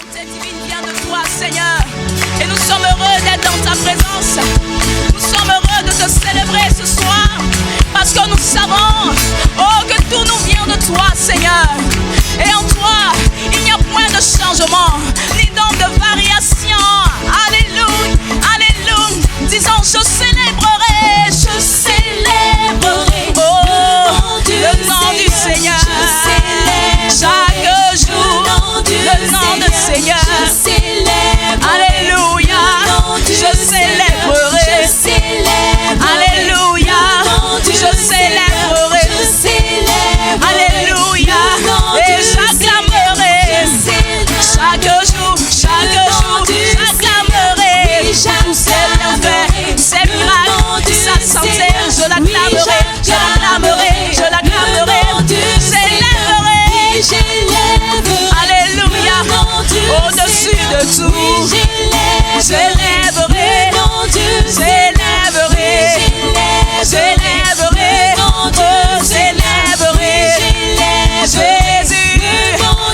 bonté divine vient de toi, Seigneur. Et nous sommes heureux d'être dans ta présence. Nous sommes heureux de te célébrer ce soir. Parce que nous savons, oh, que tout nous vient de toi, Seigneur. Et en toi, il n'y a point de changement, ni donc de variation. Alléluia, alléluia. Disons, je célébrerai, oh, le nom du Seigneur. Chaque jour, le nom du Seigneur. Alléluia, je célébrerai. Alléluia, je célébrerai. Alléluia, et j'acclamerai. Chaque jour, j'acclamerai. Tous ses bienfaits, ses miracles, sa santé, je l'acclamerai, je l'acclamerai, je l'acclamerai. Alléluia, au-dessus de tout, j'élèverai, j'élèverai, j'élèverai, oh, j'élèverai, Jésus,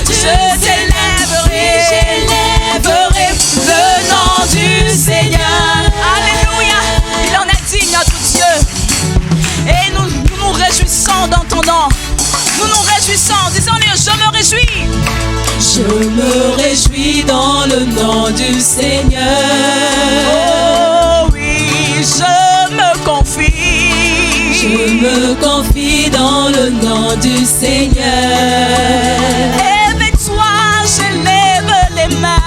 je t'élèverai, j'élèverai le nom du Seigneur. Alléluia, il en est digne notre Dieu. Et nous nous réjouissons dans ton nom. Nous nous réjouissons, disons-le, je me réjouis. Je me réjouis dans le nom du Seigneur. Oh oui, je me confie. Je me confie dans le nom du Seigneur. Avec toi, je lève les mains.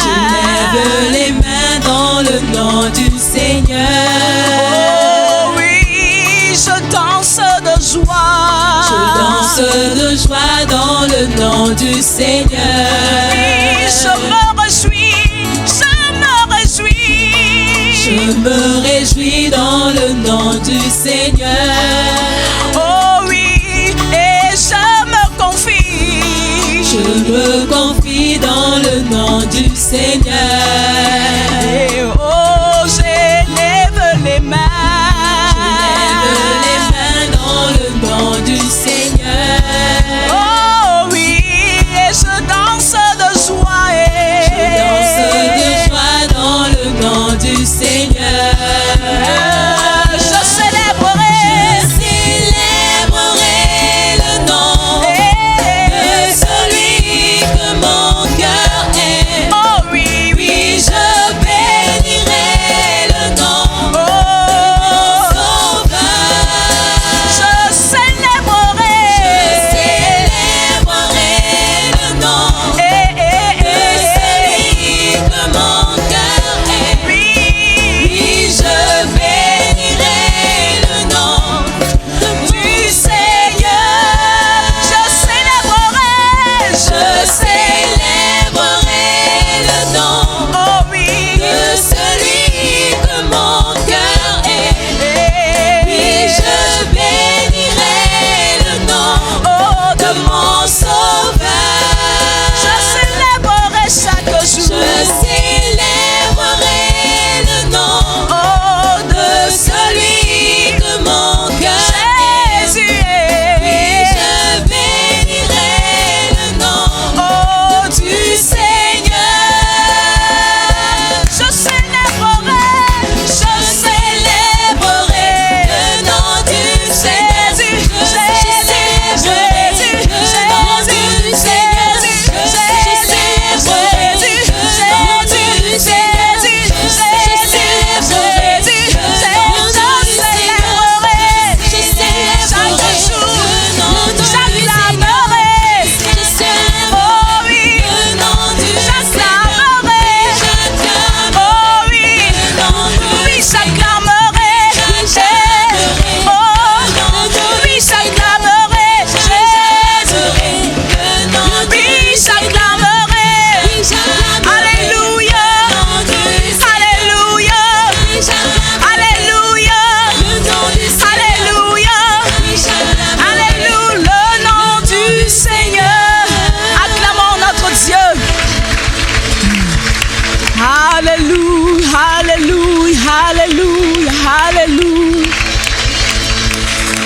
Je lève les mains dans le nom du Seigneur. Oh oui, je danse de joie. Je danse de joie dans le nom du Seigneur. Oui, je me réjouis, je me réjouis. Je me réjouis dans le nom du Seigneur. Oh oui, et je me confie. Je me confie dans le nom du Seigneur. Et oh, j'élève les mains. Oh oui, et je danse de joie. Je danse de joie dans le nom du Seigneur. Je célébrerai le nom de celui que mon cœur aime. Oh oui, oui, je bénirai le nom de mon Sauveur. je célébrerai le nom de celui que mon cœur aime. Oui, je bénirai le nom du Seigneur. je célébrerai le nom oh oui, de celui que mon cœur aime. Oui, je bénirai le nom oh de mon Sauveur. je célébrerai chaque jour. Je célébrerai le nom Oh de celui que mon cœur aime. Jésus. Oui, je bénirai le nom Oh du Seigneur. je célébrerai le nom du Seigneur. Jésus, Je célébrerai le nom du Seigneur. Je célébrerai le nom du Seigneur. Je célébrerai le nom du Seigneur. Je célébrerai le nom du Seigneur. Je célébrerai le nom du Seigneur. J'acclamerai oh oui, le nom du oui, Seigneur. j'acclamerai. Oh oui, j'acclamerai. Oui, j'acclamerai. Alléluia, alléluia, alléluia, alléluia, alléluia, le nom du Seigneur. Acclamons notre Dieu. Alléluia, alléluia, alléluia, alléluia.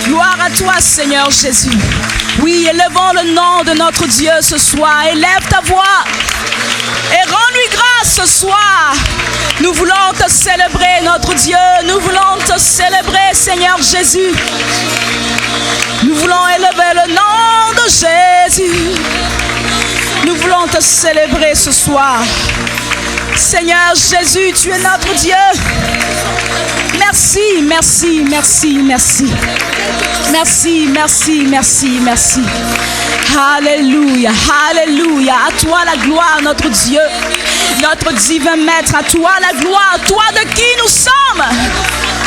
Gloire à toi, Seigneur Jésus. Oui, élevons le nom de notre Dieu ce soir. Élève ta voix. Et rends-lui grâce ce soir. Nous voulons te célébrer, notre Dieu. Nous voulons te célébrer, Seigneur Jésus. Nous voulons élever le nom de Jésus. Nous voulons te célébrer ce soir. Seigneur Jésus, tu es notre Dieu. Merci, merci, merci, merci. Merci, merci, merci, merci. Alléluia, alléluia. À toi la gloire, notre Dieu, notre divin Maître. À toi la gloire, toi de qui nous sommes.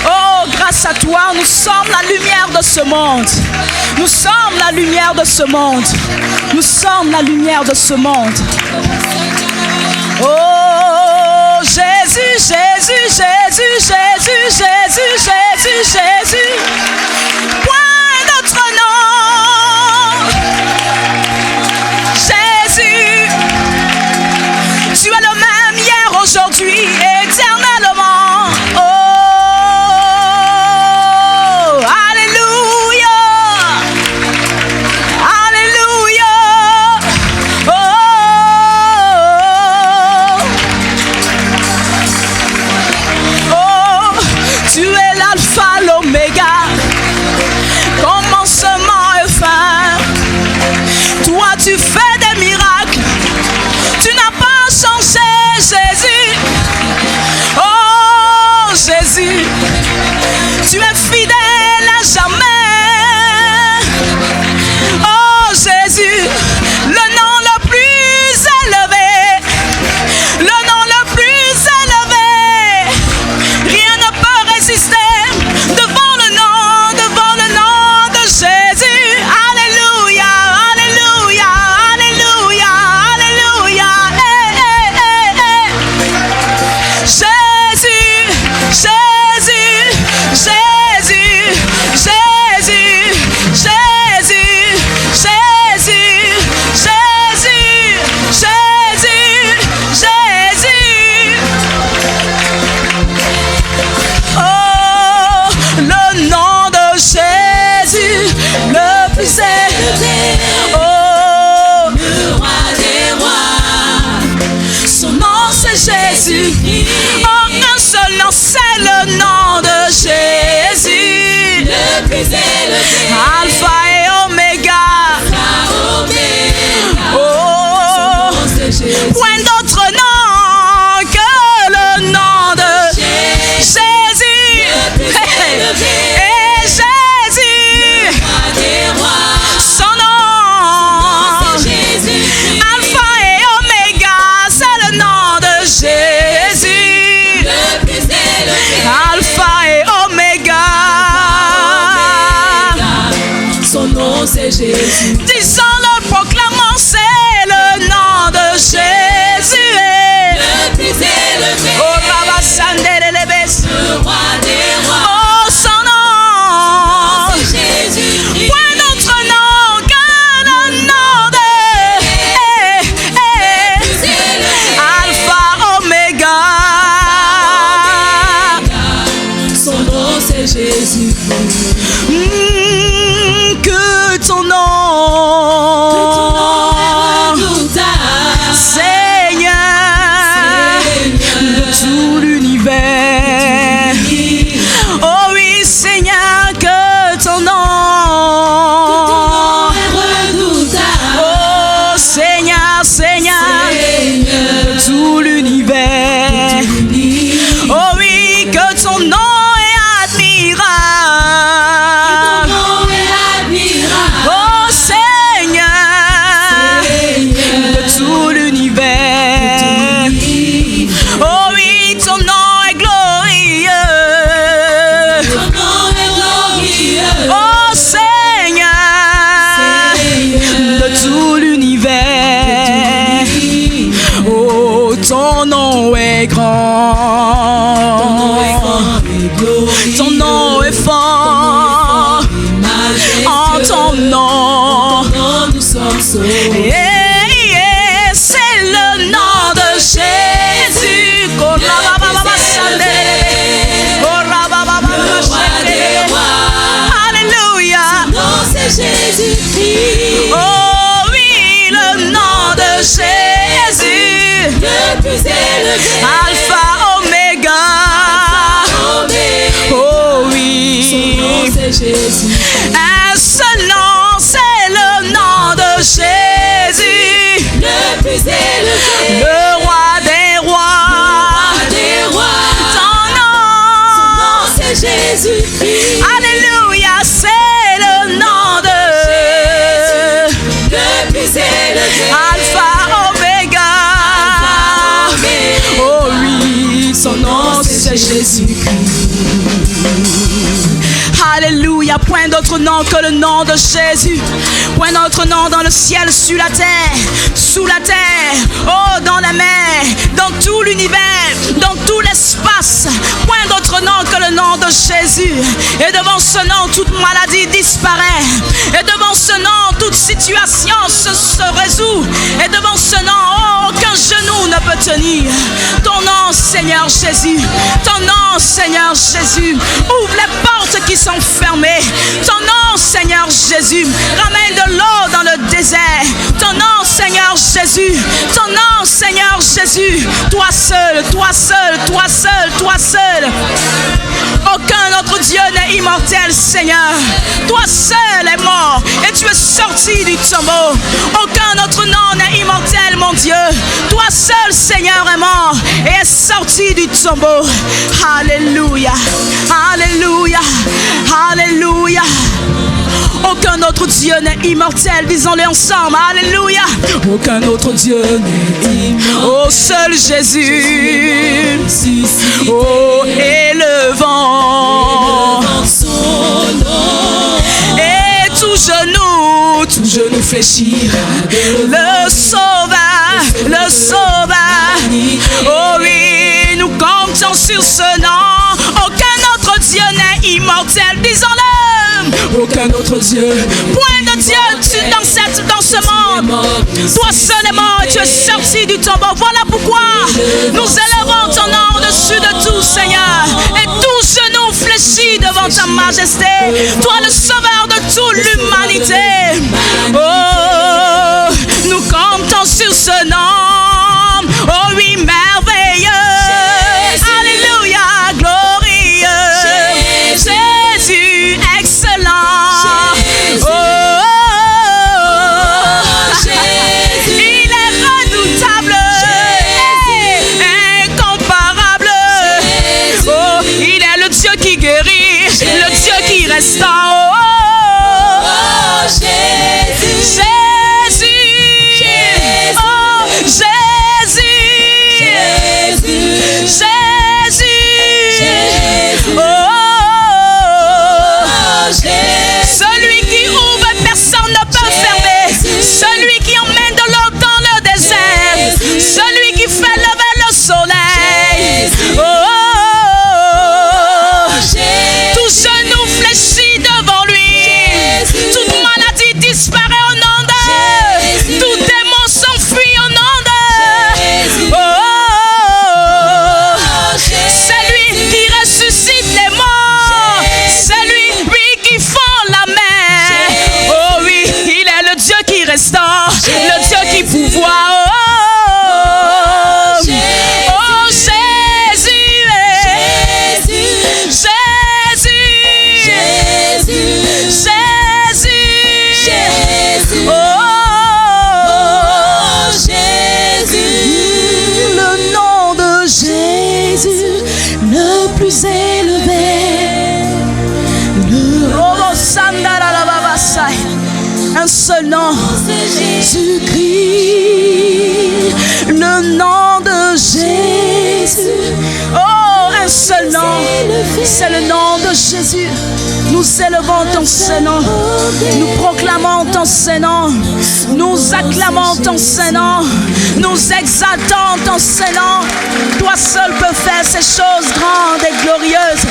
Oh, grâce à toi, nous sommes la lumière de ce monde. Nous sommes la lumière de ce monde. Nous sommes la lumière de ce monde. Oh, Jésus, Jésus, Jésus, Jésus, Jésus, Jésus, Jésus. Point d'autre nom. Jésus, tu es le même hier, aujourd'hui, éternellement. Oh, alléluia. Alléluia. Oh, oh, tu es l'alpha, l'oméga, commencement et fin. Toi, tu fais des miracles. Tu n'as pas changé, Jésus. Oh, Jésus, tu es fidèle à jamais. Oh, Jésus, le nom le plus élevé. Le nom le plus élevé. Rien ne peut résister devant le nom de Jésus. Alléluia, alléluia, alléluia, alléluia. Jésus, Jésus, Jésus, Jésus, Jésus, Jésus, Jésus, Jésus, Jésus. Oh, le nom de Jésus, le plus élevé. Oh, Le roi des rois, son nom c'est Jésus. Oh, un seul nom, c'est le nom de Jésus. le plus élevé, Alpha et Oméga. Oméga, Oh, c'est Jésus. point d'autre nom que le nom de Jésus. Et Jésus, Roi des rois, son nom. Jésus, Alpha et Oméga, c'est le nom de Jésus. le plus élevé, Alpha et Oméga. son nom c'est Jésus. Disons-le, proclamons, c'est le nom de Jésus. Le plus élevé, Oh, Rabasandelebes. le roi des rois, Oh, son nom. c'est Jésus. Point d'autre nom que le nom de Plus élevé, Alpha, Oméga. son nom c'est Jésus. Que ton nom, Redoutable, Seigneur, de tout l'univers. Oh oui, Seigneur, que ton nom. redoutable, Oh Seigneur, Seigneur, de tout l'univers. Oh oui, que ton nom est admirable. Oh Seigneur, de tout l'univers. Oh oui, ton nom est glorieux. Oh Seigneur, de tout l'univers. Oh, ton nom est grand. Ton nom est fort. En ton nom. Nous sommes sauvés. C'est le nom de Jésus. Alléluia. Non, c'est Jésus-Christ. Oh oui, le nom de Jésus. Le plus élevé. Alpha, Oméga. Oh oui. Son nom c'est Jésus. Un seul nom, c'est le nom de Jésus. Le plus élevé. Le roi des rois. Ton nom, c'est Jésus-Christ. Alléluia, c'est le nom de Jésus. Le plus élevé. Alpha, Oméga. Oh oui, son nom c'est Jésus-Christ. Alléluia, point d'autre nom que le nom de Jésus. Point d'autre nom dans le ciel, sur la terre, oh dans la mer, dans tout l'univers, dans tout l'espace. Point d'autre nom que le nom de Jésus. Et devant ce nom, toute maladie disparaît. Et devant ce nom, toute situation se résout. Et devant ce nom, aucun genou ne peut tenir. Ton nom, Seigneur Jésus. Ton nom, Seigneur Jésus. Ouvre les portes qui sont fermées. Ton nom, Seigneur Jésus. Ramène de l'eau dans le désert. Ton nom, Seigneur Jésus. Ton nom, Seigneur Jésus. Toi seul, toi seul, toi seul, toi seul. Aucun autre Dieu n'est immortel, Seigneur. Toi seul est mort et tu es sorti du tombeau. Aucun autre nom n'est immortel, mon Dieu. Toi seul, Seigneur, est mort et est sorti du tombeau. Alléluia, alléluia, alléluia. Aucun autre Dieu n'est immortel, disons-le ensemble, alléluia. Aucun autre Dieu n'est immortel. Oh, seul Jésus. Oh, et le vent. Et tout genou fléchira. Le sauveur, le sauveur. Oh oui, nous comptons sur ce nom. Aucun autre Dieu n'est immortel, disons-le. Aucun autre Dieu. Point de Dieu dans ce monde. Toi seul est mort et tu es sorti du tombeau. Voilà pourquoi nous élevons ton nom au-dessus de tout, Seigneur. Et tout genou fléchit devant ta majesté. Toi le sauveur de toute l'humanité. Oh, nous comptons sur ce nom. Oh oui, merveilleux. Alléluia, glorieux. Jésus, excellent. Oh, il est redoutable, incomparable. Oh, il est le Dieu qui guérit, le Dieu qui restaure. Oh, Jésus, oh, Jésus, Jésus, oh. Celui qui ouvre, personne ne peut fermer. Celui qui emmène de l'eau dans le désert. Celui qui fait lever le soleil. Oh, tout genou fléchit devant lui. Toute maladie disparaît au nom de. Tout démon s'enfuit au nom de. Oh, c'est lui qui ressuscite les morts. C'est lui qui fend la mer. Oh oui, il est le Dieu qui restaure, le Dieu qui pourvoit. Oh, Jésus, Jésus, oh, Jésus, le nom de Jésus, le plus élevé. Un seul nom, Jésus-Christ, le nom de Jésus. Oh, un seul nom, c'est le nom de Jésus. Nous élevons ton Saint-Nom, nous proclamons ton Saint-Nom, nous acclamons ton Saint-Nom, nous exaltons ton Saint-Nom. Toi seul peux faire ces choses grandes et glorieuses.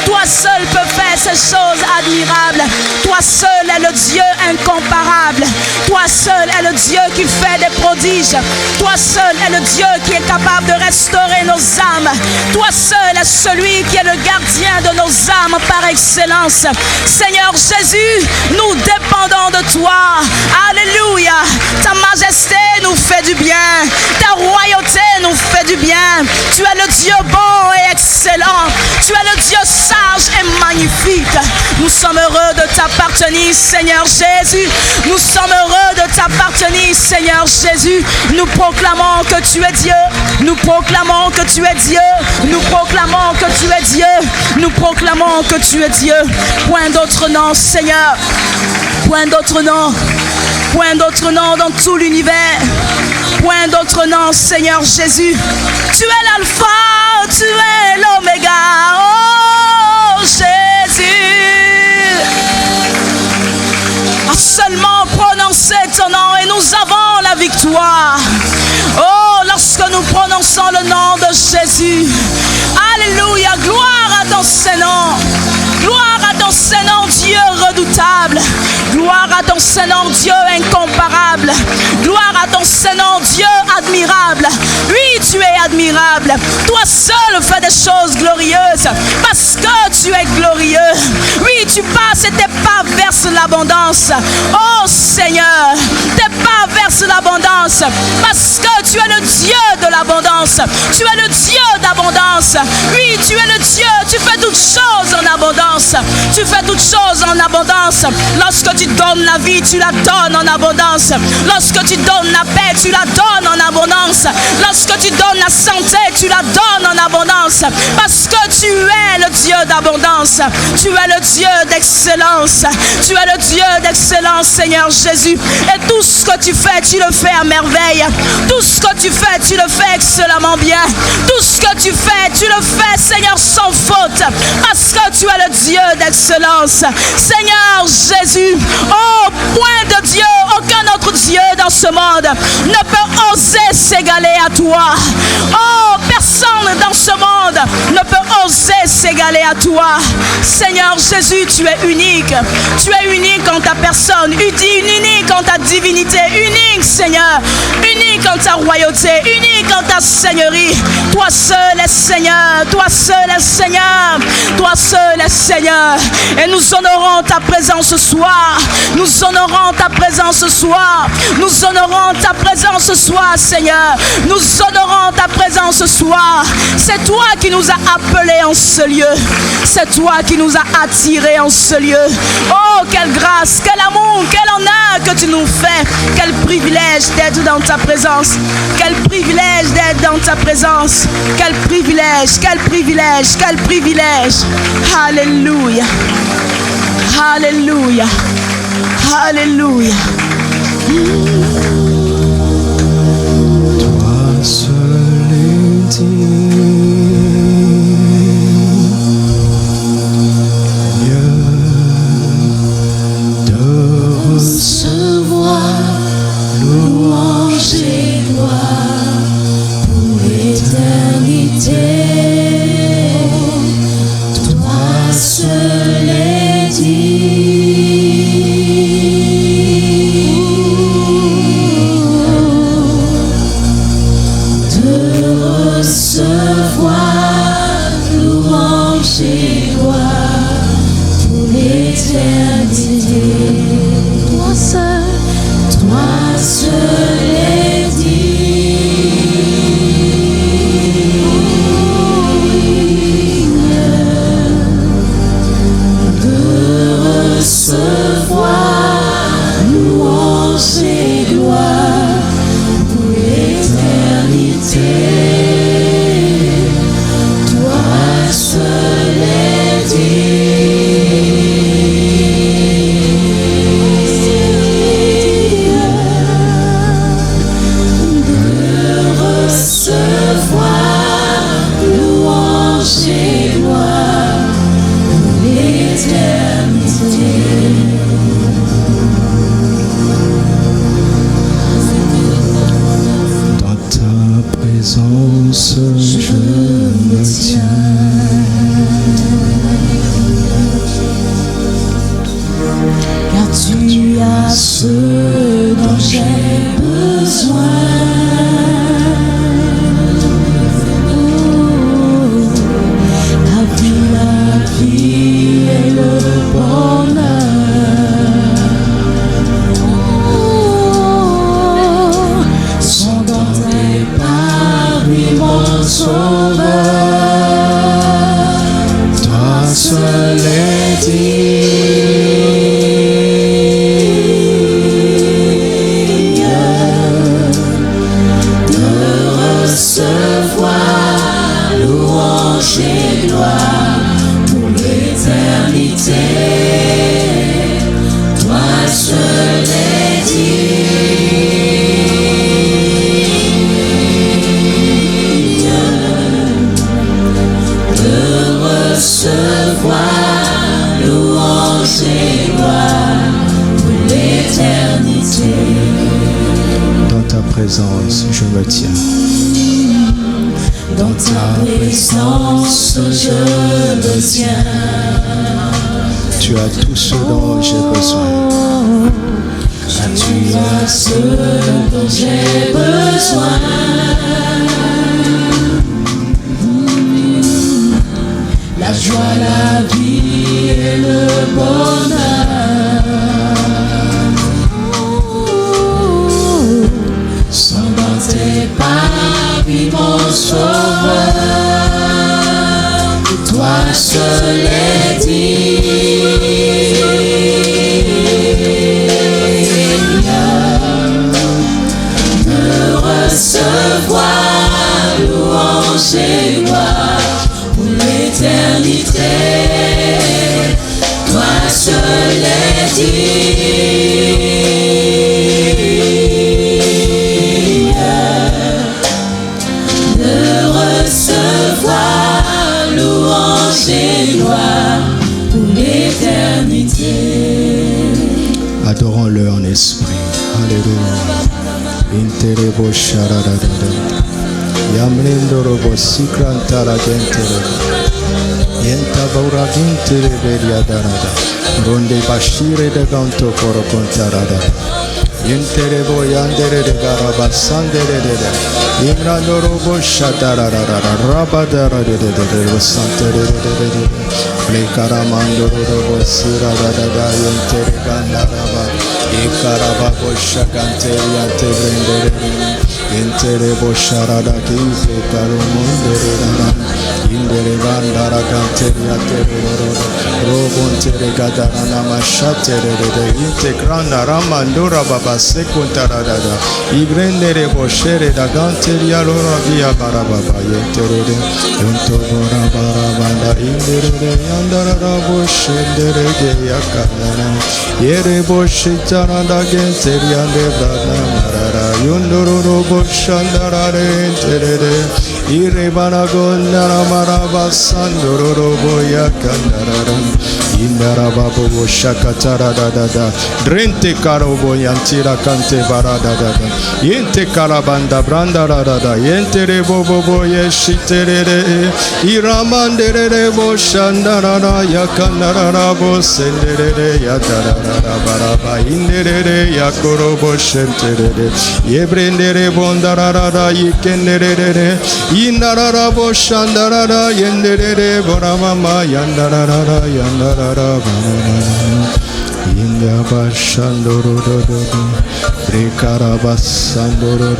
Toi seul peux faire ces choses admirables. Toi seul est le Dieu incomparable. Toi seul est le Dieu qui fait des prodiges. Toi seul est le Dieu qui est capable de restaurer nos âmes. Toi seul est celui qui est le gardien de nos âmes par excellence. Seigneur Jésus, nous dépendons dépendons de toi. Alléluia. Ta majesté nous fait du bien. Ta royauté nous fait du bien. Tu es le Dieu bon et excellent. Tu es le Dieu sage et magnifique. Nous sommes heureux de t'appartenir, Seigneur Jésus. Nous sommes heureux de t'appartenir, Seigneur Jésus. Nous proclamons que tu es Dieu. Nous proclamons que tu es Dieu. Nous proclamons que tu es Dieu. Nous proclamons que tu es Dieu. Point d'autre nom, Seigneur. Point d'autre nom. Point d'autre nom dans tout l'univers. Point d'autre nom, Seigneur Jésus. Tu es l'alpha, tu es l'oméga. Oh Jésus. À seulement prononcer ton nom et nous avons la victoire. Oh, lorsque nous prononçons le nom de Jésus. Alléluia, gloire à ton Saint-Nom. Gloire à ton Saint-Nom, Dieu redoutable. Gloire à ton Saint-Nom, Dieu incomparable. Gloire à ton Saint-Nom, Dieu admirable. Oui, tu es admirable. Toi seul fais des choses glorieuses parce que tu es glorieux. Oui, tu passes et tes pas versent l'abondance. Oh Seigneur, tes pas versent l'abondance parce que tu es le Dieu de l'abondance. Tu es le Dieu d'abondance. Oui, tu es le Dieu, tu fais toutes choses en abondance. Tu fais toutes choses en abondance. Lorsque tu donnes la vie, tu la donnes en abondance. Lorsque tu donnes la paix, tu la donnes en abondance. Lorsque tu donnes la santé, tu la donnes en abondance. Parce que tu es le Dieu d'abondance. Tu es le Dieu d'excellence. Tu es le Dieu d'excellence, Seigneur Jésus. Et tout ce que tu fais, tu le fais à merveille. Tout ce que tu fais, tu le fais excellemment bien. Tout ce que tu fais, tu le fais, Seigneur, sans faute. Parce que tu es le Dieu d'excellence. Seigneur Jésus, oh, point de Dieu, aucun autre Dieu dans ce monde ne peut oser s'égaler à toi. Oh, personne dans ce monde ne peut oser s'égaler à toi. Seigneur Jésus, tu es unique. Tu es unique en ta personne, unique en ta divinité, unique, Seigneur, unique en ta royauté, unique en ta seigneurie. Toi seul est Seigneur, toi seul est Seigneur, toi seul est Seigneur. Et nous honorons ta présence ce soir. Nous honorons ta présence ce soir. Nous honorons ta présence ce soir, Seigneur. Nous honorons ta présence ce soir. C'est toi qui nous as appelés en ce lieu. C'est toi qui nous as attirés en ce lieu. Oh, quelle grâce, quel amour, quel honneur que tu nous fais. Quel privilège d'être dans ta présence. Quel privilège d'être dans ta présence. Quel privilège, quel privilège, quel privilège. Alléluia. Alléluia. Alléluia. Toi seul est digne de recevoir louange et gloire pour l'éternité. Toi seul est digne de recevoir louange et gloire pour l'éternité. Toi seul est digne de recevoir louange et gloire pour l'éternité. Toi seul est digne de recevoir louange et gloire pour l'éternité. Dans ta présence, je me tiens. Car tu as ce dont j'ai besoin. La vie et le bonheur. gloire pour l'éternité. Dans ta présence, je me tiens. Dans ta présence, je me tiens. Tu as tout ce dont j'ai besoin. Tu as ce dont j'ai besoin. La joie, la vie et le bonheur sont dans tes pas, vie mon sauveur. Toi seul est recevoir louange et gloire pour l'éternité. Toi seul est digne de recevoir louange et gloire pour l'éternité. Adorons-le en esprit. Alléluia. Interebo sharadadada. Yamrindorobo sikrantara gentere. Yentabaura gintere beriadarada. Ronde bashire de ganto poro contarada. Yenterebo yandere de garaba sandere de. Imranorobo shadarada. Rabadara de santere de. Plekaramandorobo siradada yentere gandaraba. Ikarababo shakanteria tevrendere. Intere bosharada kize karumundere dana. Indere bandara kanteria terero. Robontere gadarana mashatere de. Integranda ramandura baba sekuntarada. Igrendere boshere da kanteria lora via barababa yentere. Untobora barabanda indere yandara boshendere geyakana. Yere boshitara genteria de brada marara. Yundoro Shandarare terere irebana gondara maraba sandoro boya kandarara indara babo shakatara da drente karobo yantira kante barada da yente karabanda branda da yente bobo yeshitere iramandere bo shandara yakandara bo sendere yadara baraba indere yakorobo shentere yebrendere bondarara yikenderere indarara boshandarara yenderere boramama yandarara India bashandoro Prekarabasandoro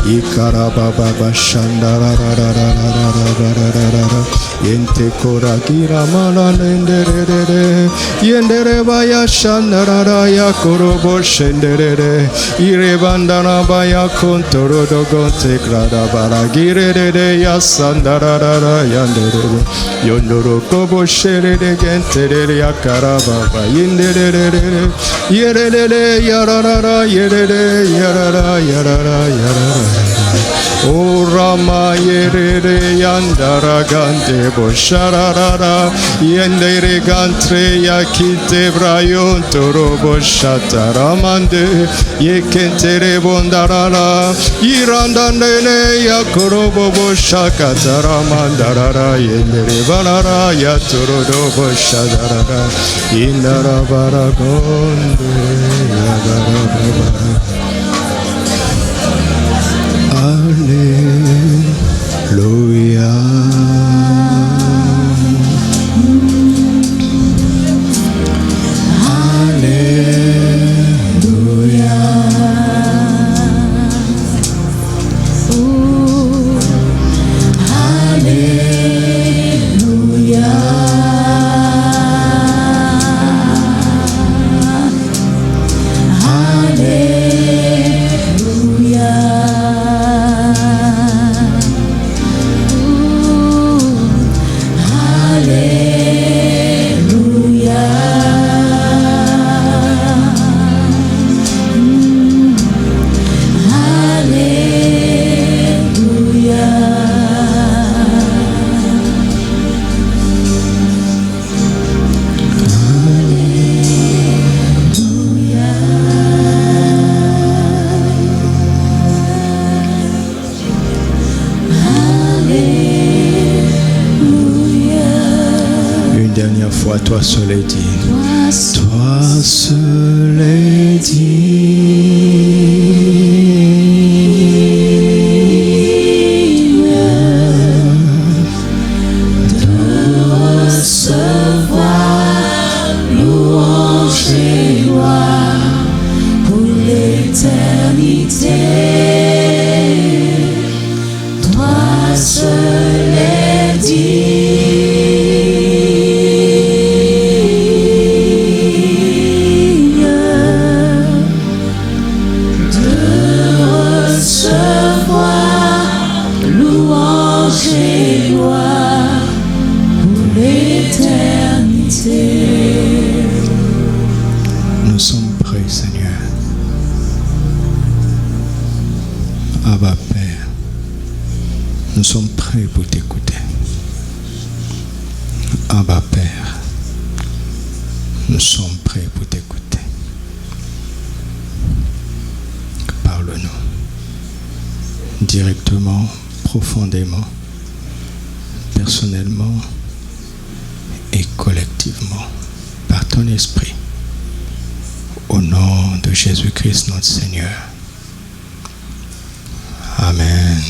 Ikarababa bashandara Yente korakira mana nenderere Yendere baya shandara ya korobo shenderere Irebandana baya kontoro dogonte krada baragirere ya sandara yandere Yondoro kobo sherere gentere ya karababa Yenderere yerere yarara yerere yarara O Rama yerere yandara gante bosharara yendere gantre yakite brayon toro boshataramande yekentere bondarara irandandene yakorobo boshakataramandara yendere banara yatoro do boshadarara indara baragonde yadara Alléluia. Alléluia. Alléluia. Alléluia. Toi seul est digne. Toi seul est digne de recevoir louange et gloire pour l'éternité. Toi seul est digne de recevoir louange et gloire pour l'éternité. Nous sommes prêts, Seigneur. Abba Père, nous sommes prêts pour t'écouter. Abba Père, nous sommes prêts pour t'écouter. Parle-nous directement, profondément, personnellement et collectivement par ton esprit. Au nom de Jésus-Christ notre Seigneur. Amen.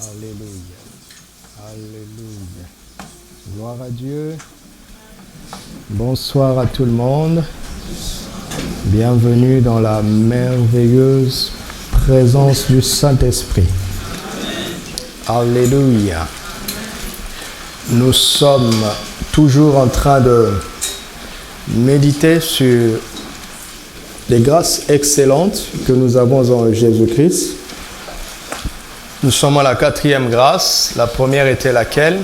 Alléluia. Alléluia. Gloire à Dieu. Bonsoir à tout le monde. Bienvenue dans la merveilleuse présence du Saint-Esprit. Alléluia. Nous sommes toujours en train de méditer sur les grâces excellentes que nous avons en Jésus-Christ. Nous sommes à la 4e grâce. La première était laquelle?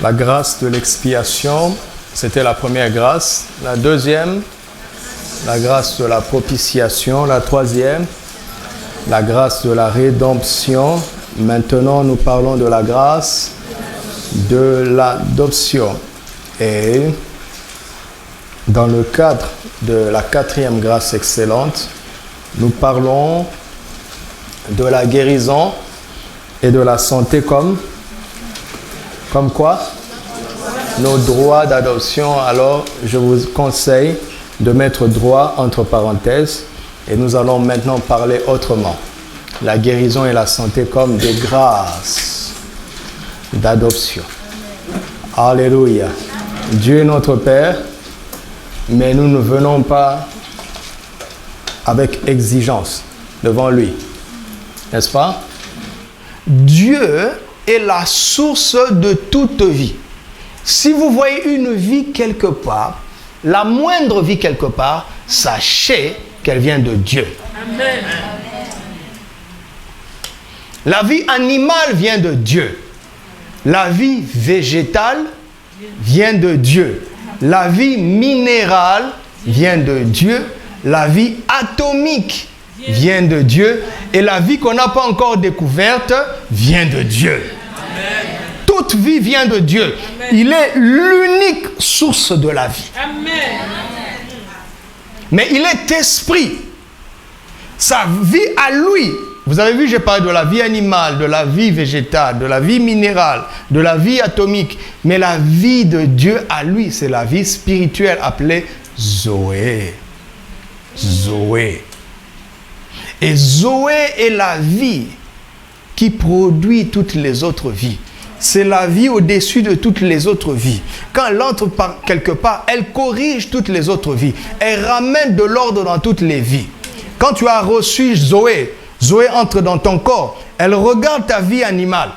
La grâce de l'expiation. C'était la première grâce. La deuxième, la grâce de la propitiation. La troisième, la grâce de la rédemption. Maintenant, nous parlons de la grâce de l'adoption. Et dans le cadre de la 4e grâce excellente, nous parlons de la guérison et de la santé comme quoi? Nos droits d'adoption. Alors, je vous conseille de mettre droit entre parenthèses et nous allons maintenant parler autrement. La guérison et la santé comme des grâces d'adoption. Alléluia. Dieu est notre Père, mais nous ne venons pas avec exigence devant lui. N'est-ce pas? Dieu est la source de toute vie. Si vous voyez une vie quelque part, la moindre vie quelque part, sachez qu'elle vient de Dieu. Amen. La vie animale vient de Dieu. La vie végétale vient de Dieu. La vie minérale vient de Dieu. La vie atomique vient de Dieu. Et la vie qu'on n'a pas encore découverte vient de Dieu. Amen. Toute vie vient de Dieu. Amen. Il est l'unique source de la vie. Amen. Mais il est esprit. Sa vie à lui. Vous avez vu, j'ai parlé de la vie animale, de la vie végétale, de la vie minérale, de la vie atomique. Mais la vie de Dieu à lui, c'est la vie spirituelle appelée Zoé. Zoé. Et Zoé est la vie qui produit toutes les autres vies. C'est la vie au-dessus de toutes les autres vies. Quand elle entre quelque part, elle corrige toutes les autres vies. Elle ramène de l'ordre dans toutes les vies. Quand tu as reçu Zoé, Zoé entre dans ton corps. Elle regarde ta vie animale.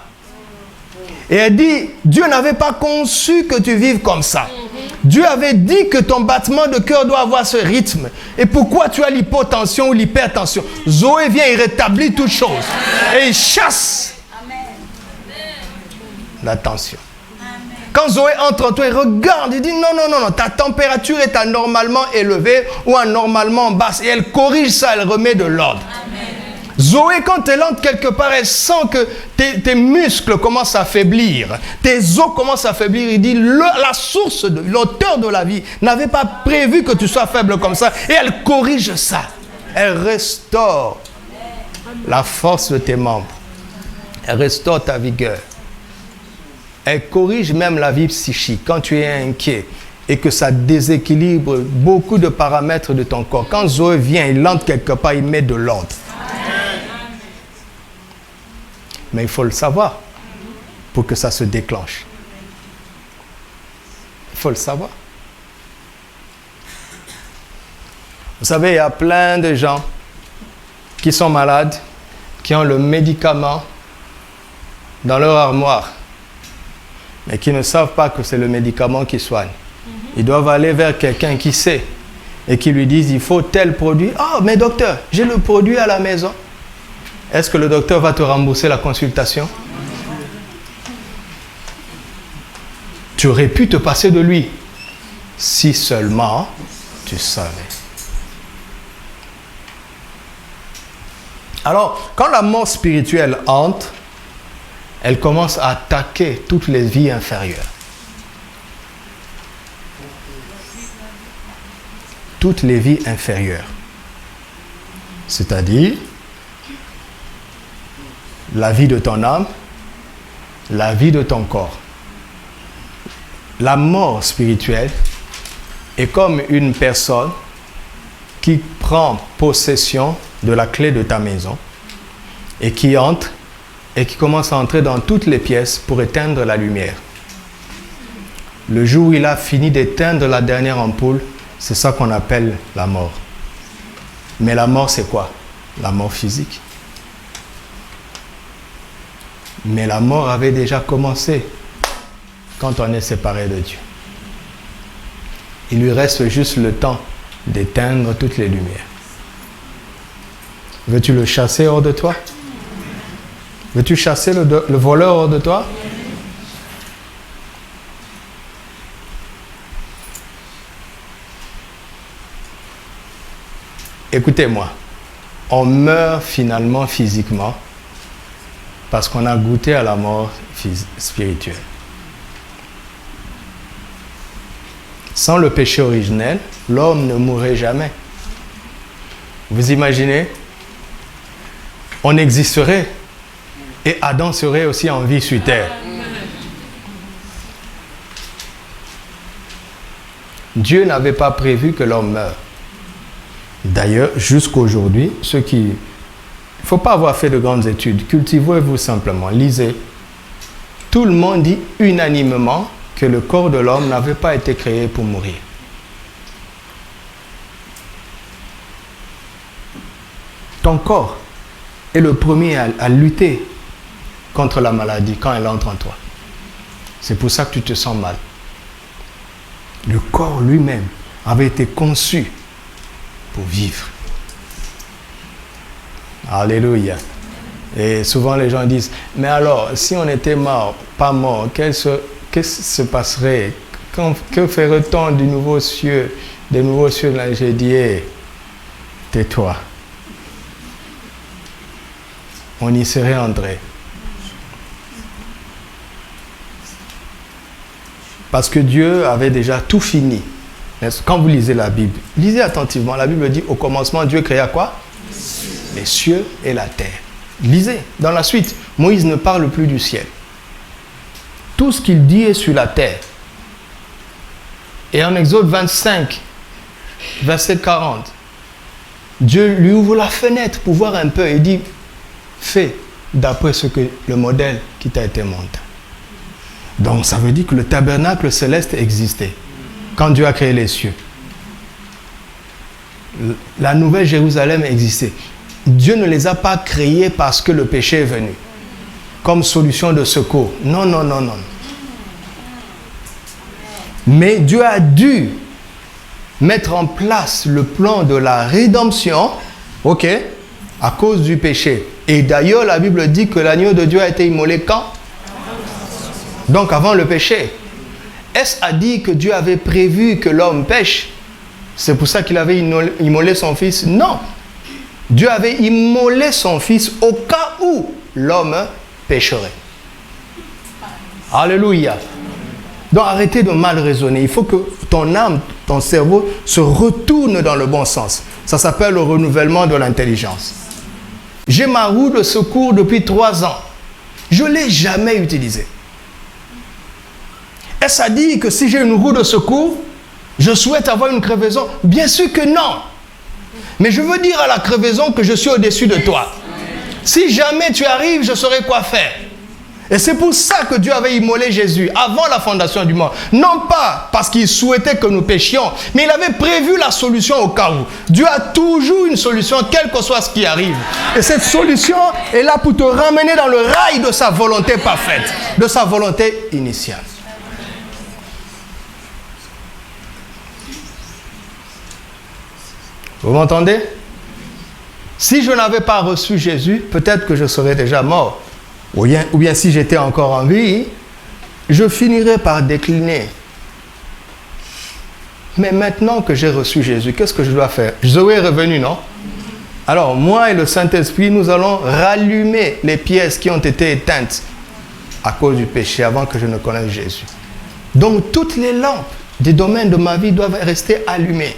Et elle dit, Dieu n'avait pas conçu que tu vives comme ça. Dieu avait dit que ton battement de cœur doit avoir ce rythme. Et pourquoi tu as l'hypotension ou l'hypertension? Zoé vient et rétablit toutes choses. Et il chasse la tension. Quand Zoé entre en toi, il regarde, il dit non, ta température est anormalement élevée ou anormalement basse. Et elle corrige ça, elle remet de l'ordre. Zoé, quand elle entre quelque part, elle sent que tes muscles commencent à faiblir, tes os commencent à faiblir. Il dit, la source, l'auteur de la vie n'avait pas prévu que tu sois faible comme ça. Et elle corrige ça. Elle restaure la force de tes membres. Elle restaure ta vigueur. Elle corrige même la vie psychique. Quand tu es inquiet et que ça déséquilibre beaucoup de paramètres de ton corps. Quand Zoé vient, il entre quelque part, il met de l'ordre. Mais il faut le savoir pour que ça se déclenche. Il faut le savoir. Vous savez, il y a plein de gens qui sont malades, qui ont le médicament dans leur armoire, mais qui ne savent pas que c'est le médicament qui soigne. Ils doivent aller vers quelqu'un qui sait et qui lui dise, il faut tel produit. Ah, mais docteur, j'ai le produit à la maison. Est-ce que le docteur va te rembourser la consultation? Tu aurais pu te passer de lui si seulement tu savais. Alors, quand la mort spirituelle entre, elle commence à attaquer toutes les vies inférieures. Toutes les vies inférieures. C'est-à-dire la vie de ton âme, la vie de ton corps. La mort spirituelle est comme une personne qui prend possession de la clé de ta maison et qui entre et qui commence à entrer dans toutes les pièces pour éteindre la lumière. Le jour où il a fini d'éteindre la dernière ampoule, c'est ça qu'on appelle la mort. Mais la mort, c'est quoi? La mort physique. Mais la mort avait déjà commencé quand on est séparé de Dieu. Il lui reste juste le temps d'éteindre toutes les lumières. Veux-tu le chasser hors de toi? Veux-tu chasser le voleur hors de toi? Écoutez-moi, on meurt finalement physiquement parce qu'on a goûté à la mort spirituelle. Sans le péché originel, l'homme ne mourrait jamais. Vous imaginez? On existerait et Adam serait aussi en vie sur terre. Dieu n'avait pas prévu que l'homme meure. D'ailleurs, jusqu'aujourd'hui, il ne faut pas avoir fait de grandes études. Cultivez-vous simplement, lisez. Tout le monde dit unanimement que le corps de l'homme n'avait pas été créé pour mourir. Ton corps est le premier à lutter contre la maladie quand elle entre en toi. C'est pour ça que tu te sens mal. Le corps lui-même avait été conçu pour vivre. Alléluia. Et souvent les gens disent, mais alors, si on était mort, pas mort, qu'est-ce qui se passerait? Que ferait-on des nouveaux cieux là? J'ai dit, hey, tais-toi. On y serait entré. Parce que Dieu avait déjà tout fini. Quand vous lisez la Bible, lisez attentivement. La Bible dit, au commencement, Dieu créa quoi? Les cieux et la terre. Lisez. Dans la suite, Moïse ne parle plus du ciel. Tout ce qu'il dit est sur la terre. Et en Exode 25, verset 40, Dieu lui ouvre la fenêtre pour voir un peu et dit, fais d'après ce que le modèle qui t'a été montré. Donc ça veut dire que le tabernacle céleste existait quand Dieu a créé les cieux. La nouvelle Jérusalem existait. Dieu ne les a pas créés parce que le péché est venu comme solution de secours. Non, non, non, non. Mais Dieu a dû mettre en place le plan de la rédemption, ok, à cause du péché. Et d'ailleurs, la Bible dit que l'agneau de Dieu a été immolé quand? Donc avant le péché. Est-ce à dire que Dieu avait prévu que l'homme pêche? C'est pour ça qu'il avait immolé son fils? Non. Dieu avait immolé son fils au cas où l'homme pécherait. Alléluia. Donc arrêtez de mal raisonner. Il faut que ton âme, ton cerveau se retourne dans le bon sens. Ça s'appelle le renouvellement de l'intelligence. J'ai ma roue de secours depuis 3 ans. Je ne l'ai jamais utilisée. Est-ce à dire que si j'ai une roue de secours, je souhaite avoir une crevaison? Bien sûr que non. Mais je veux dire à la crevaison que je suis au-dessus de toi. Si jamais tu arrives, je saurai quoi faire. Et c'est pour ça que Dieu avait immolé Jésus avant la fondation du monde. Non pas parce qu'il souhaitait que nous péchions, mais il avait prévu la solution au cas où. Dieu a toujours une solution, quel que soit ce qui arrive. Et cette solution est là pour te ramener dans le rail de sa volonté parfaite, de sa volonté initiale. Vous m'entendez? Si je n'avais pas reçu Jésus, peut-être que je serais déjà mort. Ou bien si j'étais encore en vie, je finirais par décliner. Mais maintenant que j'ai reçu Jésus, qu'est-ce que je dois faire? Zoé est revenu, non? Alors, moi et le Saint-Esprit, nous allons rallumer les pièces qui ont été éteintes à cause du péché avant que je ne connaisse Jésus. Donc, toutes les lampes des domaines de ma vie doivent rester allumées.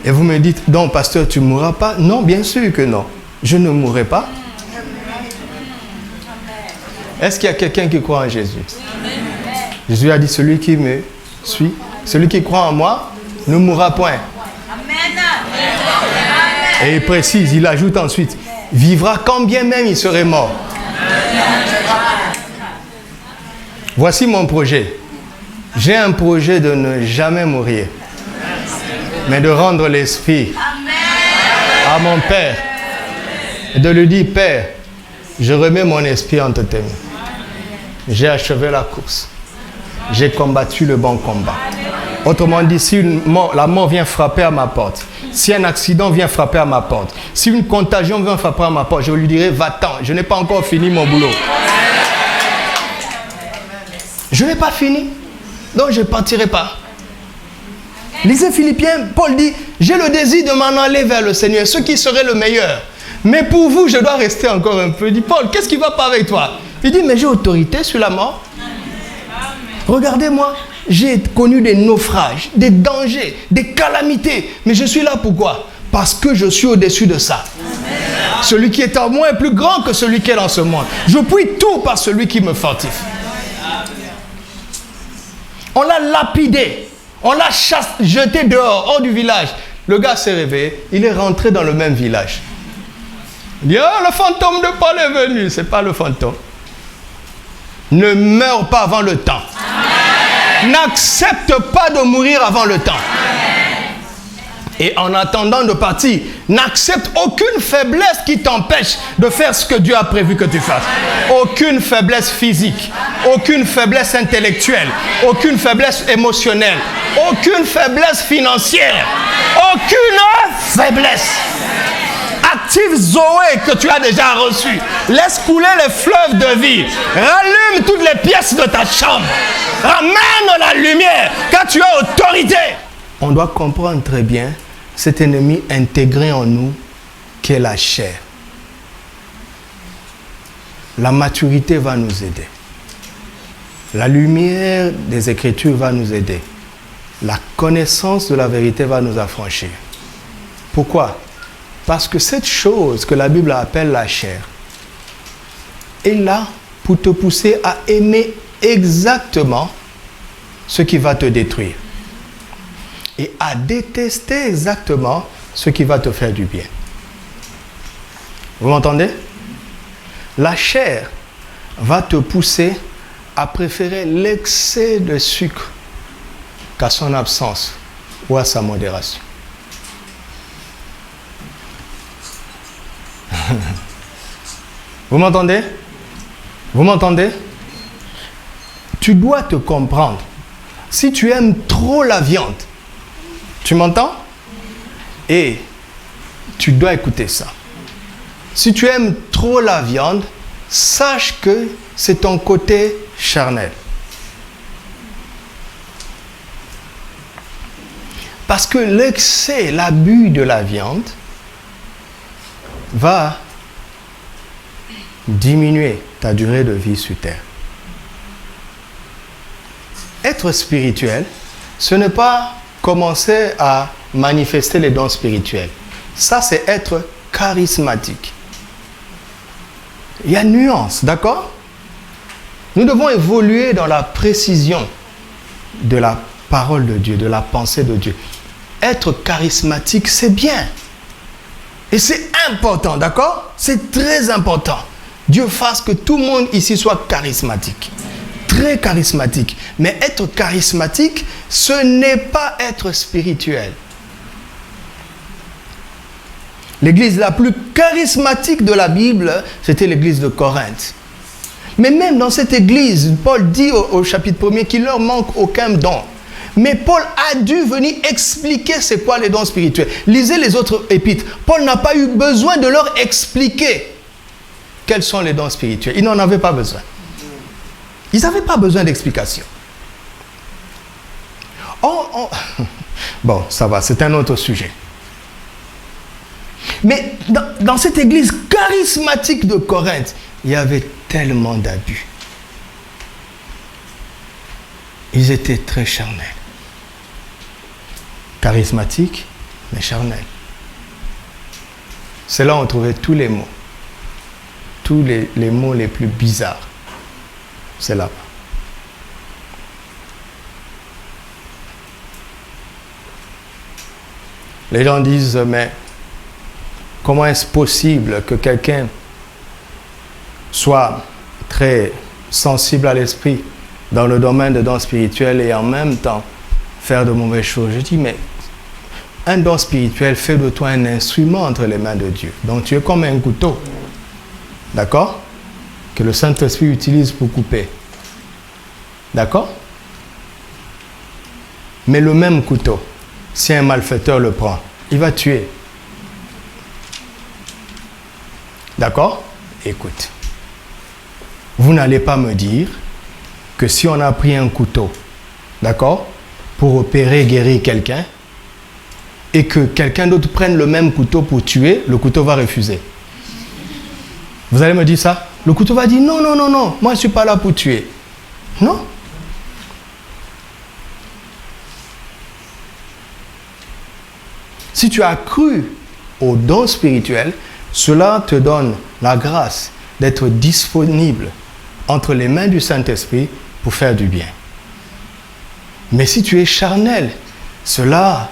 Et vous me dites, donc, pasteur, tu ne mourras pas? Non, bien sûr que non. Je ne mourrai pas. Est-ce qu'il y a quelqu'un qui croit en Jésus? Jésus a dit, celui qui me suit, celui qui croit en moi, ne mourra point. Et il précise, il ajoute ensuite, vivra quand bien même il serait mort. Voici mon projet. J'ai un projet de ne jamais mourir, mais de rendre l'esprit à mon Père et de lui dire, Père, je remets mon esprit entre tes mains. J'ai achevé la course. J'ai combattu le bon combat. Autrement dit, si la mort vient frapper à ma porte, si un accident vient frapper à ma porte, si une contagion vient frapper à ma porte, je lui dirai, va-t'en, je n'ai pas encore fini mon boulot. Je n'ai pas fini, donc je ne partirai pas. Lisez Philippiens, Paul dit, j'ai le désir de m'en aller vers le Seigneur, ce qui serait le meilleur. Mais pour vous, je dois rester encore un peu. Il dit, Paul, qu'est-ce qui ne va pas avec toi? Il dit, mais j'ai autorité sur la mort. Regardez-moi, j'ai connu des naufrages, des dangers, des calamités. Mais je suis là pourquoi? Parce que je suis au-dessus de ça. Amen. Celui qui est en moi est plus grand que celui qui est dans ce monde. Je puis tout par celui qui me fortifie. On l'a lapidé. On l'a jeté dehors, hors du village. Le gars s'est réveillé. Il est rentré dans le même village. Il dit, oh, le fantôme de Paul est venu. Ce n'est pas le fantôme. Ne meurs pas avant le temps. N'accepte pas de mourir avant le temps. Et en attendant de partir, n'accepte aucune faiblesse qui t'empêche de faire ce que Dieu a prévu que tu fasses. Aucune faiblesse physique, aucune faiblesse intellectuelle, aucune faiblesse émotionnelle, aucune faiblesse financière, aucune faiblesse. Active Zoé que tu as déjà reçu. Laisse couler les fleuves de vie. Rallume toutes les pièces de ta chambre. Ramène la lumière car tu as autorité. On doit comprendre très bien cet ennemi intégré en nous qui est la chair. La maturité va nous aider. La lumière des Écritures va nous aider. La connaissance de la vérité va nous affranchir. Pourquoi? Parce que cette chose que la Bible appelle la chair est là pour te pousser à aimer exactement ce qui va te détruire et à détester exactement ce qui va te faire du bien. Vous m'entendez? La chair va te pousser à préférer l'excès de sucre qu'à son absence ou à sa modération. Vous m'entendez? Vous m'entendez? Tu dois te comprendre. Si tu aimes trop la viande, tu m'entends? Et tu dois écouter ça. Si tu aimes trop la viande, sache que c'est ton côté charnel. Parce que l'excès, l'abus de la viande va diminuer ta durée de vie sur terre. être spirituel, ce n'est pas commencer à manifester les dons spirituels. Ça, c'est être charismatique. Il y a une nuance, d'accord? Nous devons évoluer dans la précision de la parole de Dieu, de la pensée de Dieu. Être charismatique, c'est bien. Et c'est important, d'accord? C'est très important. Dieu fasse que tout le monde ici soit charismatique. Très charismatique. Mais être charismatique, ce n'est pas être spirituel. L'église la plus charismatique de la Bible, c'était l'église de Corinthe. Mais même dans cette église, Paul dit au chapitre 1er qu'il ne leur manque aucun don. Mais Paul a dû venir expliquer c'est quoi les dons spirituels. Lisez les autres épîtres. Paul n'a pas eu besoin de leur expliquer quels sont les dons spirituels. Ils n'en avaient pas besoin. Ils n'avaient pas besoin d'explication. Bon, ça va, c'est un autre sujet. Mais dans cette église charismatique de Corinthe, il y avait tellement d'abus. Ils étaient très charnels. Charismatiques, mais charnels. C'est là où on trouvait tous les mots. Tous les mots les plus bizarres. C'est là-bas. Les gens disent, mais comment est-ce possible que quelqu'un soit très sensible à l'esprit dans le domaine de dons spirituels et en même temps faire de mauvaises choses? Je dis, mais un don spirituel fait de toi un instrument entre les mains de Dieu. Donc tu es comme un couteau. D'accord? Que le Saint-Esprit utilise pour couper. D'accord? Mais le même couteau, si un malfaiteur le prend, il va tuer. D'accord? Écoute. Vous n'allez pas me dire que si on a pris un couteau, d'accord, pour opérer, guérir quelqu'un, et que quelqu'un d'autre prenne le même couteau pour tuer, le couteau va refuser. Vous allez me dire ça? Le couteau va dire non, non, non, non, moi je ne suis pas là pour tuer. Non. Si tu as cru aux dons spirituels, cela te donne la grâce d'être disponible entre les mains du Saint-Esprit pour faire du bien. Mais si tu es charnel, cela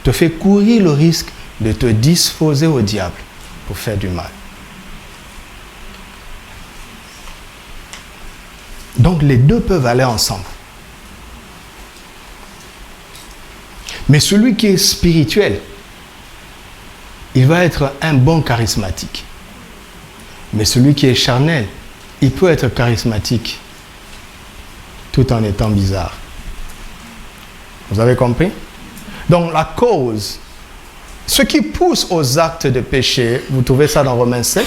te fait courir le risque de te disposer au diable pour faire du mal. Donc les deux peuvent aller ensemble. Mais celui qui est spirituel, il va être un bon charismatique. Mais celui qui est charnel, il peut être charismatique tout en étant bizarre. Vous avez compris? Donc la cause, ce qui pousse aux actes de péché, vous trouvez ça dans Romains 7,